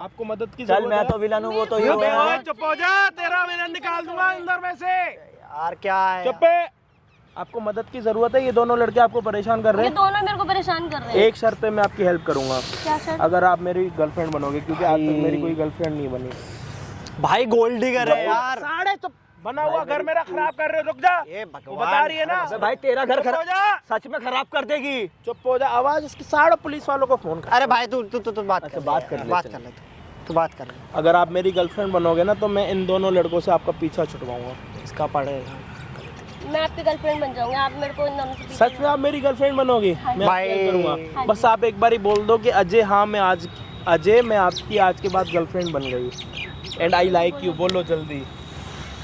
आपको मदद की चल जरूरत मैं है? तो विलन हूँ, वो तो ये हीरो बे, है। चुप हो जा, तेरा विलन निकाल दूंगा अंदर में से। यार क्या है? चुप है। आपको मदद की जरूरत है, ये दोनों लड़के आपको परेशान कर रहे ये हैं। दोनों मेरे को परेशान कर रहे हैं। एक शर्त पे मैं आपकी हेल्प करूंगा, क्या सर? अगर आप मेरी गर्लफ्रेंड बनोगे, क्योंकि आज तक मेरी कोई गर्लफ्रेंड नहीं बनी। भाई गोल्ड डिगर है यार। साढ़े चुप बना हुआ घर मेरा खराब कर रहे हो, रुक जा। ये वो बता रही है ना। अबे भाई तेरा घर चुप हो खराब जा। सच में खराब कर देगी। चुप हो जा, आवाज इसकी साढ़े पुलिस वालों को फोन कर। अरे भाई तू तू तू तू बात अच्छा, कर बात कर ले, बात चल। कर ले तू बात कर ले। अगर आप मेरी गर्लफ्रेंड बनोगे ना तो मैं इन दोनों लड़कों से आपका पीछा छुड़वाऊंगा। इसका पड़ेगा मैं आपकी गर्लफ्रेंड बन जाऊंगी, आप मेरे को इन दोनों से पीछे सच में आप मेरी गर्लफ्रेंड बनोगी? मैं भाई। आपको करूंगा। हाँ बस आप एक बारी बोल दो कि अजय हाँ मैं आपकी आज के बाद गर्लफ्रेंड बन गई एंड आई लाइक यू। बोलो जल्दी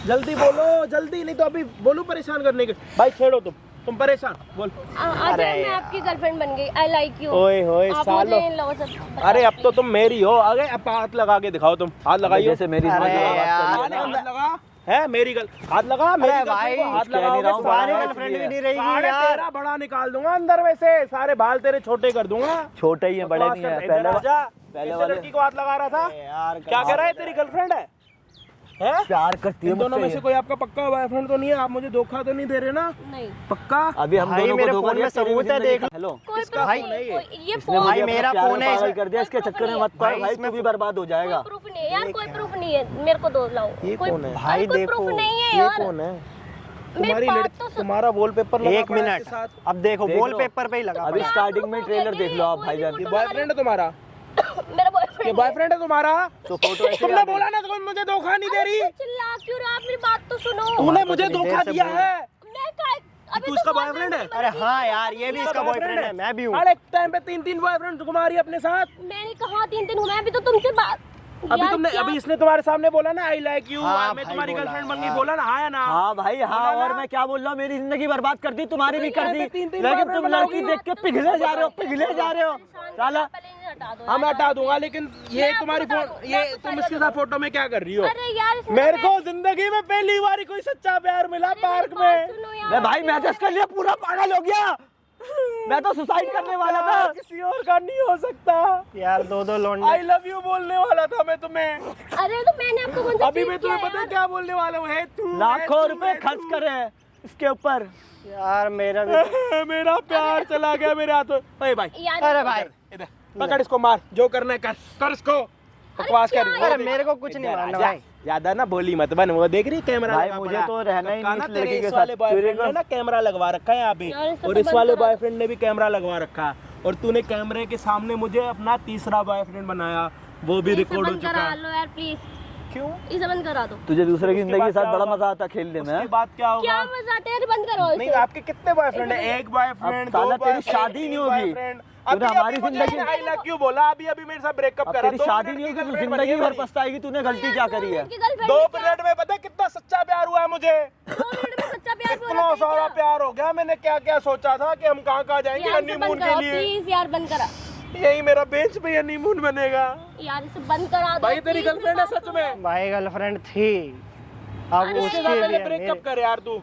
जल्दी बोलो, जल्दी, नहीं तो अभी बोलूं परेशान करने के। भाई छेड़ो तुम परेशान बोल। आज मैं आपकी गर्लफ्रेंड बन गई, आई लाइक यू। ओए होए आप सालो, मुझे इन लोगों से बताओ, अरे अब तो please। तुम मेरी हो। अरे अब हाथ लगा के दिखाओ, तुम हाथ लगाइए। जैसे मेरी माँ अरे की बात यार। कर रही है ना। हाथ लगा है मेरी हाथ लगा मेरी अरे girlfriend भाई, को हाथ कह नहीं लगाओगे रहा हूँ, तुम्हारी बात गर्लफ्रेंड इसलिए भी नहीं रहेगी साढ़े यार। 13 बड़ा निकाल दूंगा अंदर में से, सारे बाल तेरे छोटे कर दूंगा। छोटे ही है, बड़े बकवास नहीं है। करता है। इधर आजा। पहले किस वाले लड़की को हाथ लगा रहा था? यार क्या कह रहा है? तेरी गर्लफ्रेंड है? हैं? प्यार करती है इन दोनों में मुझसे से कोई आपका पक्का बॉयफ्रेंड तो नहीं है? आप मुझे धोखा तो नहीं दे रहे ना? नहीं, पक्का? अभी हम भाई, दोनों को मेरे धोखा फोन दिया, में तेरी सबूत है, जिंदगी देख का। लो। हेलो कोई इसका proof भाई नहीं, नहीं है। कोई- ये इसने फोन मुझे भाई, अपने मेरा प्यार में फोन है, पागल इसमें कर दिया, इसके कोई चक्कर में proof मत नहीं पड़ है। भाई, इसमें तू भी बर्बाद हो जाएगा। कोई प्रूफ नहीं है यार, कोई प्रूफ नहीं है, मेरे को दो लाओ। ये कोई- कौन है? अरे भाई कोई देखो, proof नहीं है ये यार। कौन है? मेरी तुम्हारी बात लड़की, तो सुन। तुम्हारा वॉलपेपर लगा एक पड़ा है मिनट, इसके साथ। अब देखो देख लो। वॉलपेपर पे ही लगा अभी पड़ा। स्टार्टिंग में ट्रेलर देख लो आप भाईजान। फोटो बॉयफ्रेंड है तुम्हारा? मेरा ये बॉयफ्रेंड बॉयफ्रेंड है तुम्हारा? तो फोटो ऐसे तुमने आ बोला ना तुम मुझे धोखा नहीं दे रही। चिल्ला क्यों रहा? आप मेरी बात तो सुनो। तूने मुझे इतनी देर धोखा से दिया बोल- है। मैं का अभी तू तो इसका boyfriend boyfriend है? बन अरे गई। हाँ यार, ये भी इसका इसका boyfriend बॉयफ्रेंड है, मैं भी हूँ। हर एक टाइम पे 3 बॉयफ्रेंड तुम्हारी अपने साथ। मैंने कहा 3 दिन हुए, अभी तो तुमसे बात अभी यार, तुमने क्या- अभी इसने तुम्हारे सामने बोला ना आई लाइक यू, हाँ, मैं भाई तुम्हारी बोला गर्लफ्रेंड बन गई, यार। बोला ना? हाँ या ना? हाँ भाई हाँ, बोला ना? और मैं क्या बोल रहा हूँ, मेरी जिंदगी बर्बाद कर दी, तुम्हारी भी कर दी, मैं 3 लेकिन boyfriend तुम बनाओगी। लड़की देख के पिघले जा रहे हो, पिघले जा रहे हो साला। पहले इन्हें हटा दो हाँ मैं यार। हटा दूंगा, लेकिन ये मैं तुम्हारी आपको फोन, बता दूं, ये मैं आपको तुम सारी इसके बता साथ फोटो में क्या कर रही हो? अरे यार इसने मेरे मैं- को जिंदगी में पहली बार कोई सच्चा प्यार मिला अरे पार्क मेरी बात में। सुनो यार। मैं भाई मैं तो इसके लिए पूरा पागल हो गया, मैं तो सुसाइड करने वाला था। किसी और का नहीं हो सकता। यार दो लौंडे। आई लव यू बोलने वाला था मैं तुम्हें। अरे तो मैंने आपको कौन सा अभी चीज मैं तुम्हें किया पता है यार? क्या बोलने वाला हूँ? है तू, लाखों है तू, रुपए है खर्च तू। करे इसके ऊपर। यार मेरा भी। मेरा प्यार चला गया मेरे हाथों। ओए भाई, यार अरे भाई, इधर पकड़ इसको, मार, जो करना है कर इसको। बकवास कर क्या अरे मेरे को कुछ नहीं मानना भाई। ज्यादा ना बोली मत बन, वो देख रही कैमरा भाई लगा मुझे पड़ा। तो रहना ही कहा नहीं ना इस तेरे लड़की के इस साथ। वाले तेरे बॉयफ्रेंड को- ने ना कैमरा लगवा रखा है यहाँ पे, यार, इसको और तो इस बंद वाले करो। बॉयफ्रेंड ने भी कैमरा लगवा रखा है, और तूने कैमरे के सामने मुझे अपना तीसरा बॉयफ्रेंड बनाया, वो भी इसे रिकॉर्ड हो बंद चुका करा है। लो यार प्लीज, क्यों? इसे बंद करा दो। तुझे दूसरे की उसके जिंदगी बाद के साथ क्या बड़ा होगा? मजा आता खेलने में। उसके बाद क्या क्या होगा? मजा आता है? अरे बंद करो नहीं, इसे। आपके कितने बॉयफ्रेंड है? एक बॉयफ्रेंड, अब दो साला तेरी boyfriend, शादी नहीं तीन होगी। boyfriend। तूने अभी हमारी मुझे जिंदगी- आई लव यू बोला, अभी मेरे साथ ब्रेकअप अब करा। तेरी 2 शादी मिनट नहीं की होगी, तू girlfriend जिंदगी बनी भर मेरी। पछताएगी तूने गलती क्या करी है। उनकी girlfriend 2 भी क्या- मिनट में पता है कितना सच्चा प्यार हुआ है मुझे? 2 मिनट में सच्चा प्यार बोला इतना था सारा क्या? प्यार हो गया। मैंने क्या क्या सोचा था कि हम कहाँ कहाँ जाएंगे यार इसे हनीमून बंद के करो लिए। प्लीज यार, बंद करा यही मेरा बेंच पे हनीमून बनेगा। यार, इसे बंद करा दो। भाई तेरी please, गर्लफ्रेंड है मेरी सच बात में? भाई गर्लफ्रेंड थी, अब अरे उसके इसके साथ लिए ब्रेकअप कर यार तू।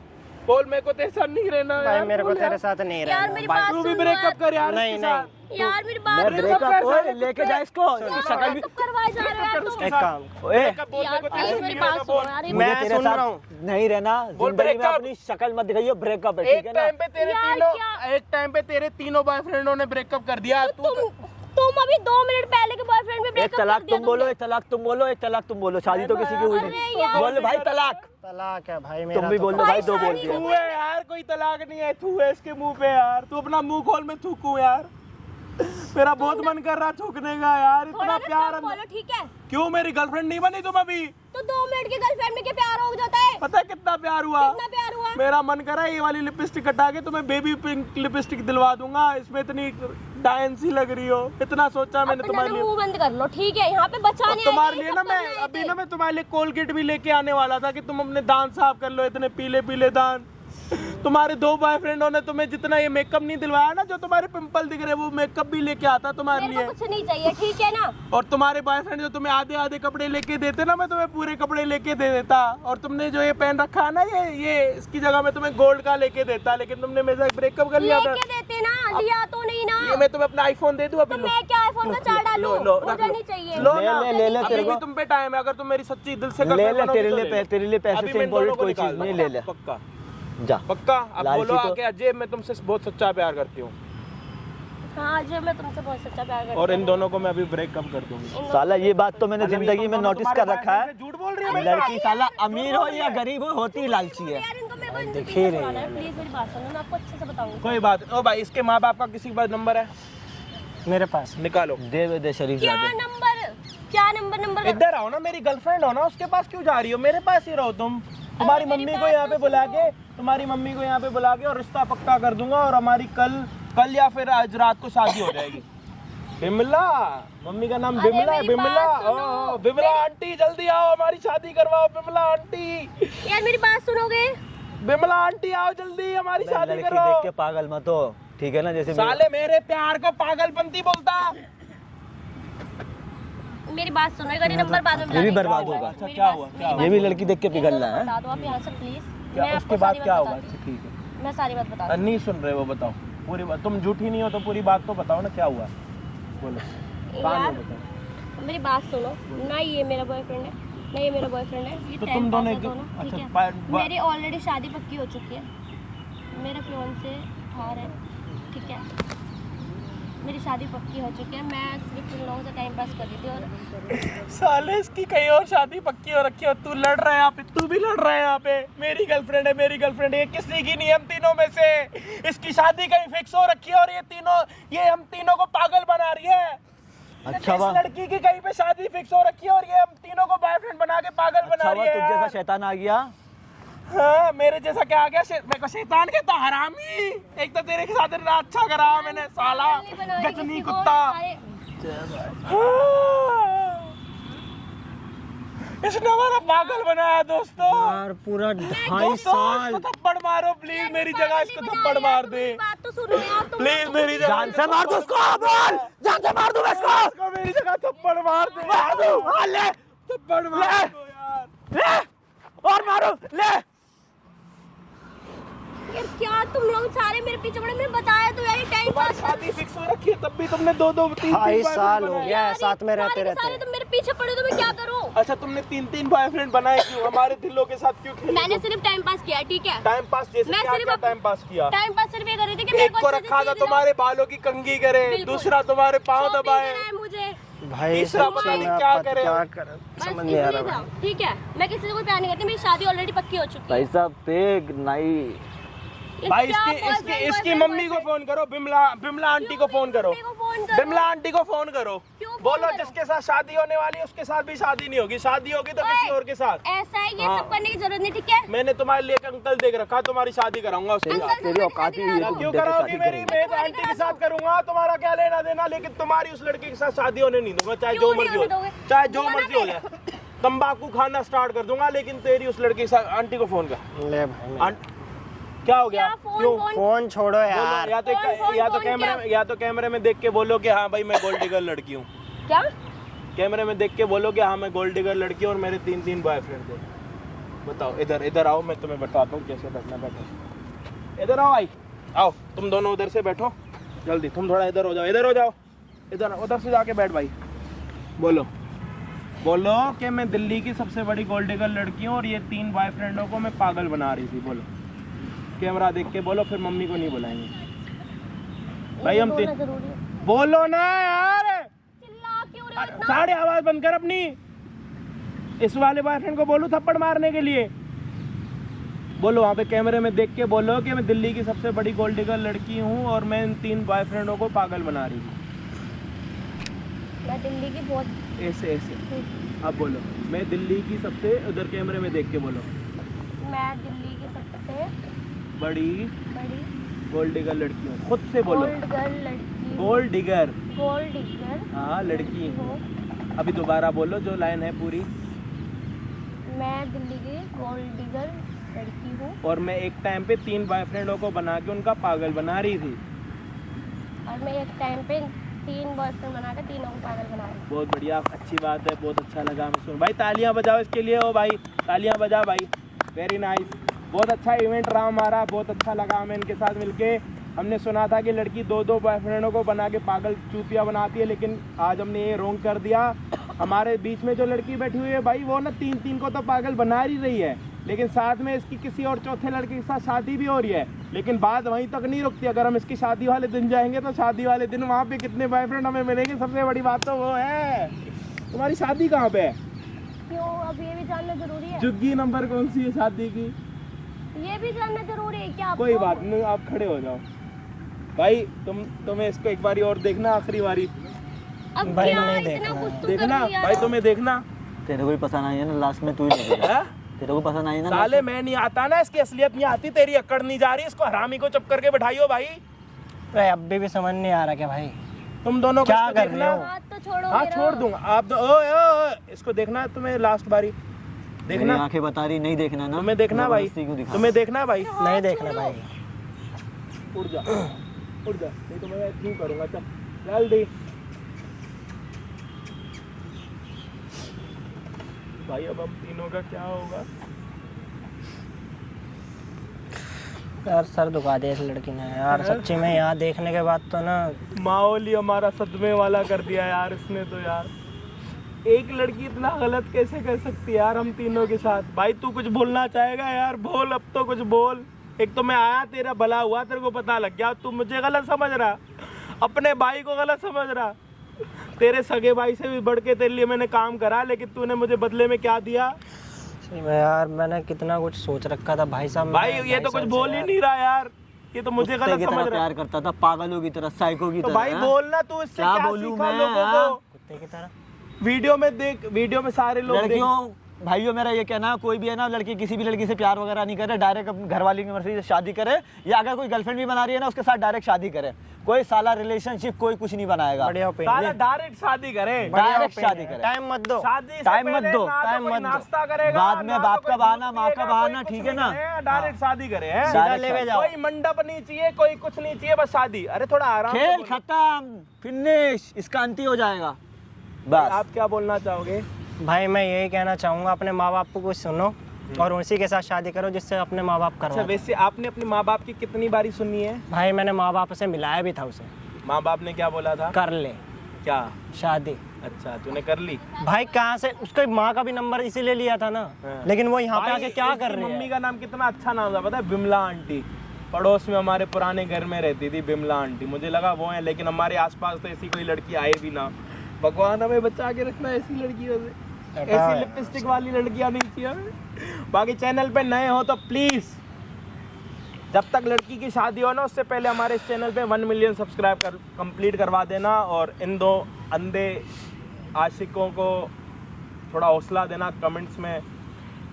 बोल, मेरे को तेरे साथ नहीं रहना भाई यार, मेरे को बोल तेरे यार। साथ नहीं यार रहना मेरी भाई। बात तू भी सुनो ब्रेकअप कर यार नहीं, इसके साथ। यार मेरी बात मैं सुनो। ब्रेकअप कर ओए साले लेके जा इसको, इसकी शक्ल भी। कब करवाए जा रहे हो यार तुम? एक काम, ओए ब्रेकअप बोलने यार को प्लीज तेरे मेरी नहीं बात रहना, सुनो बोल। यार, ये मैं मुझे तेरे सुन साथ रहा हूँ। नहीं रहना, बोल जिंदगी में breakup। अपनी शक्ल मत दिखाइए, ब्रेकअप है एक ठीक है ना। टाइम पे तेरे यार, तीनों, क्या? एक टाइम पे तेरे तीनों बॉयफ्रेंडों ने ब्रेकअप कर दिया। तुम अभी 2 मिनट पहले के बॉयफ्रेंड में एक ब्रेकअप तलाक कर दिया तुम बोलो, तुमने। एक तलाक तुम बोलो, एक तलाक तुम बोलो, शादी तो किसी की हुई अरे नहीं। यार। बोल भाई तलाक, तलाक है भाई मेरा तुम भी तो। बोल दो भाई, भाई दो बोल शादी दिया। हो तू है यार, कोई तलाक नहीं है, तू है इसके मुंह पे यार। तू अपना मुंह खोल, मैं थूकूं यार। मेरा बहुत मन कर रहा थूकने का यार, थोड़ा इतना ना प्यार कम बोलो ठीक है? क्यों? मेरी गर्लफ्रेंड नहीं बनी तुम अभी? तो 2 मिनट की गर्लफ्रेंड में क्या प्यार हो जाता है? पता है कितना प्यार हुआ? कितना प्यार हुआ? मेरा मन करा ये वाली लिपस्टिक हटा के तुम्हें बेबी पिंक लिपस्टिक दिलवा दूंगा, इसमें इतनी डायन सी लग रही हो। इतना सोचा मैंने अपना तुम्हारे ना लिए। मुंह बंद कर लो ठीक है? यहाँ पे बचा और नहीं तुम्हारे आएगा, लिए ये ना सब मैं करना है अभी इसे। ना मैं तुम्हारे लिए कोलगेट भी लेके आने वाला था कि तुम अपने दांत साफ कर लो, इतने पीले पीले दांत। तुम्हारे 2 बॉयफ्रेंडों ने तुम्हें जितना ये मेकअप नहीं दिलवाया ना, जो तुम्हारे पिंपल दिख रहे, वो मेकअप भी लेके आता तुम्हारे मेरे को लिए। कुछ नहीं चाहिए ठीक है ना? और तुम्हारे बॉयफ्रेंड जो तुम्हें आधे आधे कपड़े लेके देते ना, मैं तुम्हें पूरे कपड़े लेके दे देता। और तुमने जो ये पहन रखा है ना, ये इसकी जगह मैं तुम्हें गोल्ड का लेके देता, लेकिन तुमने मेरे साथ ब्रेकअप कर लिया था। लेके देते ना, लिया तो नहीं ना। ये मैं तुम्हें अपना आईफोन दे दूं अभी? तो लो। मैं क्या आईफोन का चार्ज डालूं? लो, मुझे रख लो। नहीं चाहिए। लो ले ना। ले ले ले अभी तेरे भी को तुम पे टाइम है, अगर तुम मेरी सच्ची दिल से ले girlfriend ले, बनोगी तेरे तो लिए ले ले। तेरे लिए पैसे अभी से मैं इन दोनों इम्पोर्टेंट को कोई निकाल चीज नहीं, दूंगा। ले ले पक्का जा। पक्का। अब लालची बोलो तो- आके अजय, मैं तुमसे बहुत सच्चा प्यार करती हूँ, हाँ जो मैं तुमसे बहुत सच्चा प्यार करती और इन हूँ। दोनों को मैं अभी ब्रेकअप कर दूंगी। इन दोनों साला ये बात तो मैंने मतलब ये जिंदगी तुम में दोनों नोटिस तुम्हारे कर रखा है। boyfriend से झूठ बोल रही है मेरी माँ? लड़की साला अमीर हो या गरीब हो, होती लालची है। यार इनको मेरे को इनसे देखिए पीछे रे। छुड़ाना है, प्लीज मेरी बात सुनो, मैं आपको अच्छे से बताऊंगी। कोई बात ओ भाई, इसके माँ बाप का किसी के पास नंबर है? मेरे पास निकालो। दे शरीफ क्या जादे। नंबर नंबर इधर आओ ना, मेरी गर्लफ्रेंड हो ना, उसके पास क्यों जा रही हो? मेरे पास ही रहो तुम। तुम्हारी मेरी मम्मी बात को यहाँ तो पे बुला के, तुम्हारी मम्मी को यहाँ पे बुला के और रिश्ता पक्का कर दूंगा और हमारी कल या फिर आज रात को शादी हो जाएगी। बिमला, मम्मी का नाम अरे बिमला है। मेरी बिमला, बात सुनो। ओ बिमला आंटी जल्दी आओ, हमारी शादी करवाओ। बिमला आंटी, यार मेरी बात सुनोगे? बिमला आंटी आओ जल्दी, हमारी शादी लड़की करो। देख के पागल मत हो, ठीक है ना? जैसे साले मेरे प्यार को पागलपंती बोलता। मेरी बात सुनो, एक बार ये नंबर बाद में ये भी बुला बर्बाद देंगे। होगा। अच्छा, मेरी क्या बात- हुआ? मेरी क्या बात ये भी सुनो। लड़की देख के इन पिघलना दोनों को है। बता दो आप यहाँ से प्लीज। क्या मैं उसके आपको बाद सारी क्या बात होगा? बताती अच्छा ठीक है। हूँ। मैं सारी बात बता दूँ। नहीं सुन रहे वो, बताओ पूरी बात। तुम झूठी नहीं हो तो पूरी बात तो बताओ ना, क्या हुआ? बोलो, कहानी यार बताओ। मेरी बात सुनो ना, ये मेरा बॉयफ्रेंड है ना, ये मेरा बॉयफ्रेंड है। ये तो टाइम तुम पास दोनों है दोनों, अच्छा, ठीक है? बा- मेरी ऑलरेडी शादी पक्की हो चुकी है, मेरा फियांसे बाहर है, ठीक है? मेरी शादी पक्की हो चुकी है, मैं सिर्फ इन लोगों से टाइम पास कर रही थी। और साले इसकी कहीं और शादी पक्की हो रखी हो, तू लड़ रहा है यहाँ पे, तू भी लड़ रहा है यहाँ पे। मेरी गर्लफ्रेंड है, मेरी गर्लफ्रेंड है, ये किसी की नहीं, हम तीनों में से इसकी शादी कहीं फिक्स हो रखी है और ये हम तीनों को पागल बना रही है। अच्छा इस हुआ, लड़की की कहीं पे शादी फिक्स हो रखी है और ये हम तीनों को बॉयफ्रेंड बना के पागल बना अच्छा रही हुआ है तुझ जैसा यार। शैतान आ गया। हाँ, मेरे जैसा क्या आ गया? मेरे को शैतान कहता, हरामी। एक तो तेरे के साथ इतना अच्छा करा मैंने, साला नहीं बना रही गजनी किसी को, कुत्ता। सारे- हाँ। इसने हमारा पागल बनाया दोस्तों। यार पूरा 2.5 दोस्तों, साल। इसको थप्पड़ मारो प्लीज, मेरी जगह इसको पागल ही थप्पड़ बनाया, मार तुम दे मेरी बात तो सुनो यार, तुम प्लीज, मेरी जगह जान से मार दो उसको, बोल जान से मार दूंगा इसको। इसको मेरी जगह थप्पड़ मार दे। मार दूं, हाँ, ले थप्पड़ मार दो यार। ले और मारो ले। यार क्या तुम लोग सारे मेरे पीछे पड़े? मैंने बताया तो यार, ये टाइम तुम्हारी पास शादी फिक्स हो रखी है, तब भी तुमने दो 2.5 साल हो गया है साथ में रहते सारे के रहते। सारे तुम मेरे पीछे पड़े, तो मैं क्या करूं? अच्छा, तुमने 3 बॉयफ्रेंड बनाए क्यों? हमारे दिलों के साथ क्यों खेले? मैंने सिर्फ टाइम पास किया, ठीक है? टाइम पास जैसे मैं क्या सिर्फ क्या अप- टाइम पास किया? टाइम पास सिर्फ ये कर रही थी कि मेरे एक को अच्छे से रखा था चीज़ दिलाओ। तुम्हारे बालों की कंघी करे, बिल्कुल। दूसरा तुम्हारे पाँव शॉपिंग दबाए, कराए मुझे, भाई तीसरा सच्ची पता नहीं में क्या आप करे। क्या कर बस समझ नहीं आ इसलिए रहा था, ठीक है? मैं किसी से कोई प्यार नहीं करती, मेरी शादी ऑलरेडी पक्की हो चुकी है। भाई साहब फेक नहीं। ये भाई क्या इसकी boyfriend, इसकी boyfriend, मम्मी को boyfriend? फोन करो, बिमला आंटी को फोन करो, मम्मी को फोन करो। बिमला आंटी को फोन करो, क्यों फोन बोलो करो? जिसके साथ शादी होने वाली है उसके साथ भी शादी नहीं होगी, शादी होगी तो किसी ओए, और के साथ। ऐसा है, ये हाँ। सब करने की जरूरत नहीं, ठीक है? मैंने तुम्हारे लिए एक अंकल देख रखा, तुम्हारी शादी कराऊंगा उसके तेरी साथ। अंकल तेरी औकात ही है, तू क्यों बुड्ढे के कराओगी साथ ही मेरी? करेगी। मैं तो आंटी के साथ करूंगा, तुम्हारा क्या लेना देना, लेकिन तुम्हारी उस लड़के के साथ शादी होने नहीं दूंगा, चाहे क्यों जो नहीं मर्जी होने हो, दोगे? चाहे जो बोला मर्जी हो दे। जाए। तंबाकू खाना स्टार्ट कर दूंगा, लेकिन तेरी उस लड़के के साथ आंटी को फोन कर। ले भाई क्या हो गया? क्या फोन क्यों? फोन? फोन छोड़ो बोलो, यार। या तो फोन कैमरे या तो कैमरे में देख के बोलो कि हाँ भाई मैं गोल्ड डिगर लड़की हूँ। क्या? कैमरे में देख के बोलो कि हाँ मैं गोल्ड डिगर लड़की हूँ और मेरे 3 बॉयफ्रेंड थे। बताओ, इधर आओ, मैं तुम्हें बताता हूँ कैसे बैठना। बैठो, इधर आओ भाई, आओ तुम दोनों उधर से बैठो, जल्दी तुम थोड़ा इधर हो जाओ, इधर हो जाओ, इधर उधर से जाके बैठ भाई। बोलो कि मैं दिल्ली की सबसे बड़ी गोल्ड डिगर लड़की हूँ और ये 3 बॉयफ्रेंडों को मैं पागल बना रही थी। बोलो, कैमरा देख के बोलो, फिर मम्मी को नहीं बुलाएंगे भाई हम बोलना जरूरी है। बोलो ना यार, चिल्ला क्यों रहे हो इतना? साढ़े आवाज बंद कर अपनी। इस वाले बॉयफ्रेंड को बोलूं थप्पड़ मारने के लिए? बोलो वहाँ पे कैमरे में देख के बोलो कि मैं दिल्ली की सबसे बड़ी गोल्ड डिगर लड़की हूँ और मैं इन 3 बॉयफ्रेंडों को पागल बना रही हूँ। मैं दिल्ली की बहुत ऐसे अब बोलो, मैं दिल्ली की सबसे, उधर कैमरे में देख के बोलो, मैं दिल्ली की सबसे बड़ी बड़ी गोल्ड डिगर लड़की हूँ। खुद से बोलो, गोल्ड गर्ल लड़की, गोल्ड डिगर, गोल्ड डिगर हाँ लड़की। हूँ। अभी दोबारा बोलो जो लाइन है पूरी। मैं दिल्ली की गोल्ड डिगर लड़की हूँ और मैं एक टाइम पे 3 बॉयफ्रेंडों को बना के उनका पागल बना रही थी। और मैं एक टाइम पे 3 बॉयफ्रेंड बना के तीनों को पागल बना रही हूँ। बहुत बढ़िया, अच्छी बात है, बहुत अच्छा लगा हमें सुन। भाई तालियां बजाओ इसके लिए, ओ भाई तालियां बजा भाई, वेरी नाइस। बहुत अच्छा इवेंट रहा हमारा, बहुत अच्छा लगा हमें इनके साथ मिलके। हमने सुना था कि लड़की 2 बॉयफ्रेंडों को बना के पागल चूतिया बनाती है, लेकिन आज हमने ये रोंग कर दिया। हमारे बीच में जो लड़की बैठी हुई है भाई, वो ना 3 को तो पागल बना ही रही है, लेकिन साथ में इसकी किसी और चौथे लड़के के साथ शादी भी हो रही है। लेकिन बात वहीं तक नहीं रुकती, अगर हम इसकी शादी वाले दिन जाएंगे तो शादी वाले दिन वहाँ पे कितने बॉयफ्रेंड हमें मिलेंगे। सबसे बड़ी बात तो वो है, तुम्हारी शादी कहाँ पे है? क्यों? अब ये भी जानना जरूरी है? जुग्गी नंबर कौन सी है शादी की? ये भी जानना जरूरी है क्या आपको? कोई बात नहीं, आप खड़े हो जाओ भाई। तुम्हें इसको एक बारी और देखना, आखिरी बारी अब भाई क्या नहीं इतना कुछ तो देखना कर लिया भाई, ना। तुम्हें देखना। तेरे को भी पसंद आई है ना, लास्ट में तू ही लगेगा। हैं? तेरे को पसंद आई ना साले मैं नहीं आता ना, इसकी असलियत नहीं आती, तेरी अकड़ नहीं जा रही, इसको हरामी को चुप करके बैठाइयो भाई। अरे अब भी समझ नहीं आ रहा क्या भाई? तुम दोनों को क्या इसको कर रहे देखना। हो? हाथ तो छोड़ो हाँ मेरा। छोड़ दूंगा आप ओए इसको देखना है तुम्हें, लास्ट बारी मेरी देखना, आंखें बता रही नहीं देखना ना, तुम्हें देखना भाई, जबरदस्ती क्यों दिखा? तुम्हें देखना भाई। नहीं देखना भाई। उड़ जा उड़ जा, नहीं तो मैं क्यों करूंगा। चल जल्दी भाई, अब हम तीनों का क्या होगा? यार सर दुखा दिया इस लड़की ने यार, सच्ची में यहाँ देखने के बाद तो ना माहौल ही हमारा सदमे वाला कर दिया यार इसने तो। यार एक लड़की इतना गलत कैसे कर सकती है यार हम तीनों के साथ? भाई तू कुछ बोलना चाहेगा यार? बोल, अब तो कुछ बोल। एक तो मैं आया, तेरा भला हुआ, तेरे को पता लग गया, तू मुझे गलत समझ रहा, अपने भाई को गलत समझ रहा। तेरे सगे भाई से भी बढ़ के तेरे लिए मैंने काम करा, लेकिन तूने मुझे बदले में क्या दिया? सही में यार मैंने कितना कुछ सोच रखा था भाई साहब। भाई मैंने ये तो कुछ साल से बोल ही यार- नहीं रहा यार, ये तो मुझे कुत्ते गलत की समझ तरह रहा। प्यार करता था, पागलों की तरह, साइको की तो तरह। भाई हैं? बोलना, तू इससे क्या क्या बोलूं सीखा मैं, लोगों हाँ? को? कुत्ते की तरह। वीडियो में देख, वीडियो में सारे लोग देख। लड़कियों भाइयों मेरा ये कहना है, कोई भी है ना लड़की किसी भी लड़की से प्यार वगैरह नहीं करे, डायरेक्ट अपनी घरवाली की मर्जी से शादी करे, या अगर कोई गर्लफ्रेंड भी बना रही है ना उसके साथ डायरेक्ट शादी करे। कोई साला रिलेशनशिप कोई कुछ नहीं बनाएगा, बढ़िया साला ओपिनियन। डायरेक्ट शादी करे, डायरेक्ट शादी करे। टाइम मत दो। शादी से टाइम मत पहले दो, ना तो टाइम कोई मत दो। नाश्ता करेगा, बाद में ना तो बाप कोई का बहाना, दूध माँ का पिएगा, बहाना, कोई ठीक कुछ है ना? नहीं करे, डायरेक्ट शादी करे हैं। सीधा डायरेक्ट लेके शादी। जाओ। कोई मंडप नहीं चाहिए, कोई कुछ नहीं चाहिए, बस शादी। अरे थोड़ा आराम से खेल बोलो। खत्म, फिनिश, इसका अंत ही हो जाएगा बस। आप क्या बोलना चाहोगे? भाई मैं यही कहना चाहूँगा, अपने माँ बाप को कुछ सुनो और उसी के साथ शादी करो जिससे अपने माँ बाप अच्छा करो। वैसे आपने अपने माँ बाप की कितनी बारी सुनी है? भाई मैंने माँ बाप से मिलाया भी था उसे। माँ बाप ने क्या बोला था? कर ले क्या? शादी। अच्छा तूने कर ली? भाई कहाँ से, उसके माँ का भी नंबर इसीलिए लिया था ना। हाँ। लेकिन वो यहाँ पे भाई, आके क्या इसकी कर रही मम्मी है? का नाम कितना अच्छा नाम था पता है? बिमला आंटी। पड़ोस में हमारे पुराने घर में रहती थी बिमला आंटी, मुझे लगा वो है, लेकिन हमारे आसपास तो ऐसी कोई लड़की आए भी ना। भगवान हमें बचा के रखना ऐसी लड़कियों से, ऐसी लिपस्टिक वाली लड़कियां नहीं चाहिए हमें। बाकी चैनल पे नए हो तो प्लीज, जब तक लड़की की शादी हो ना उससे पहले हमारे इस चैनल पे 1 मिलियन सब्सक्राइब कंप्लीट करवा देना, और इन दो अंधे आशिकों को थोड़ा हौसला देना कमेंट्स में।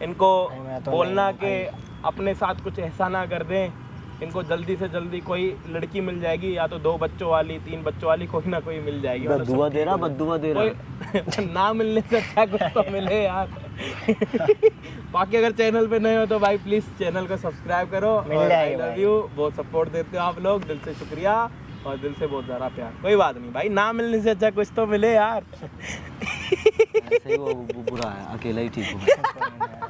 इनको भाई, मैं तो बोलना नहीं कि अपने साथ कुछ ऐसा ना कर दें, इनको जल्दी से जल्दी कोई लड़की मिल जाएगी, या तो 2 बच्चों वाली, 3 बच्चों वाली, कोई ना कोई मिल जाएगी। मतलब बद्दुआ सब दे रहा, ठीक हो जाए। बद्दुआ दे रहा। कोई ना मिलने से अच्छा कुछ तो मिले यार। बाकी अगर चैनल पे नए हो तो भाई प्लीज चैनल को सब्सक्राइब करो। मिल और जाएगी I love भाई। you, बहुत सपोर्ट देते हो आप लोग, दिल से शुक्रिया और दिल से बहुत ज़्यादा प्यार। कोई बात नहीं भाई, ना मिलने से अच्छा कुछ तो मिले यार। ऐसे ही वो बुरा है, अकेला ही ठीक होगा।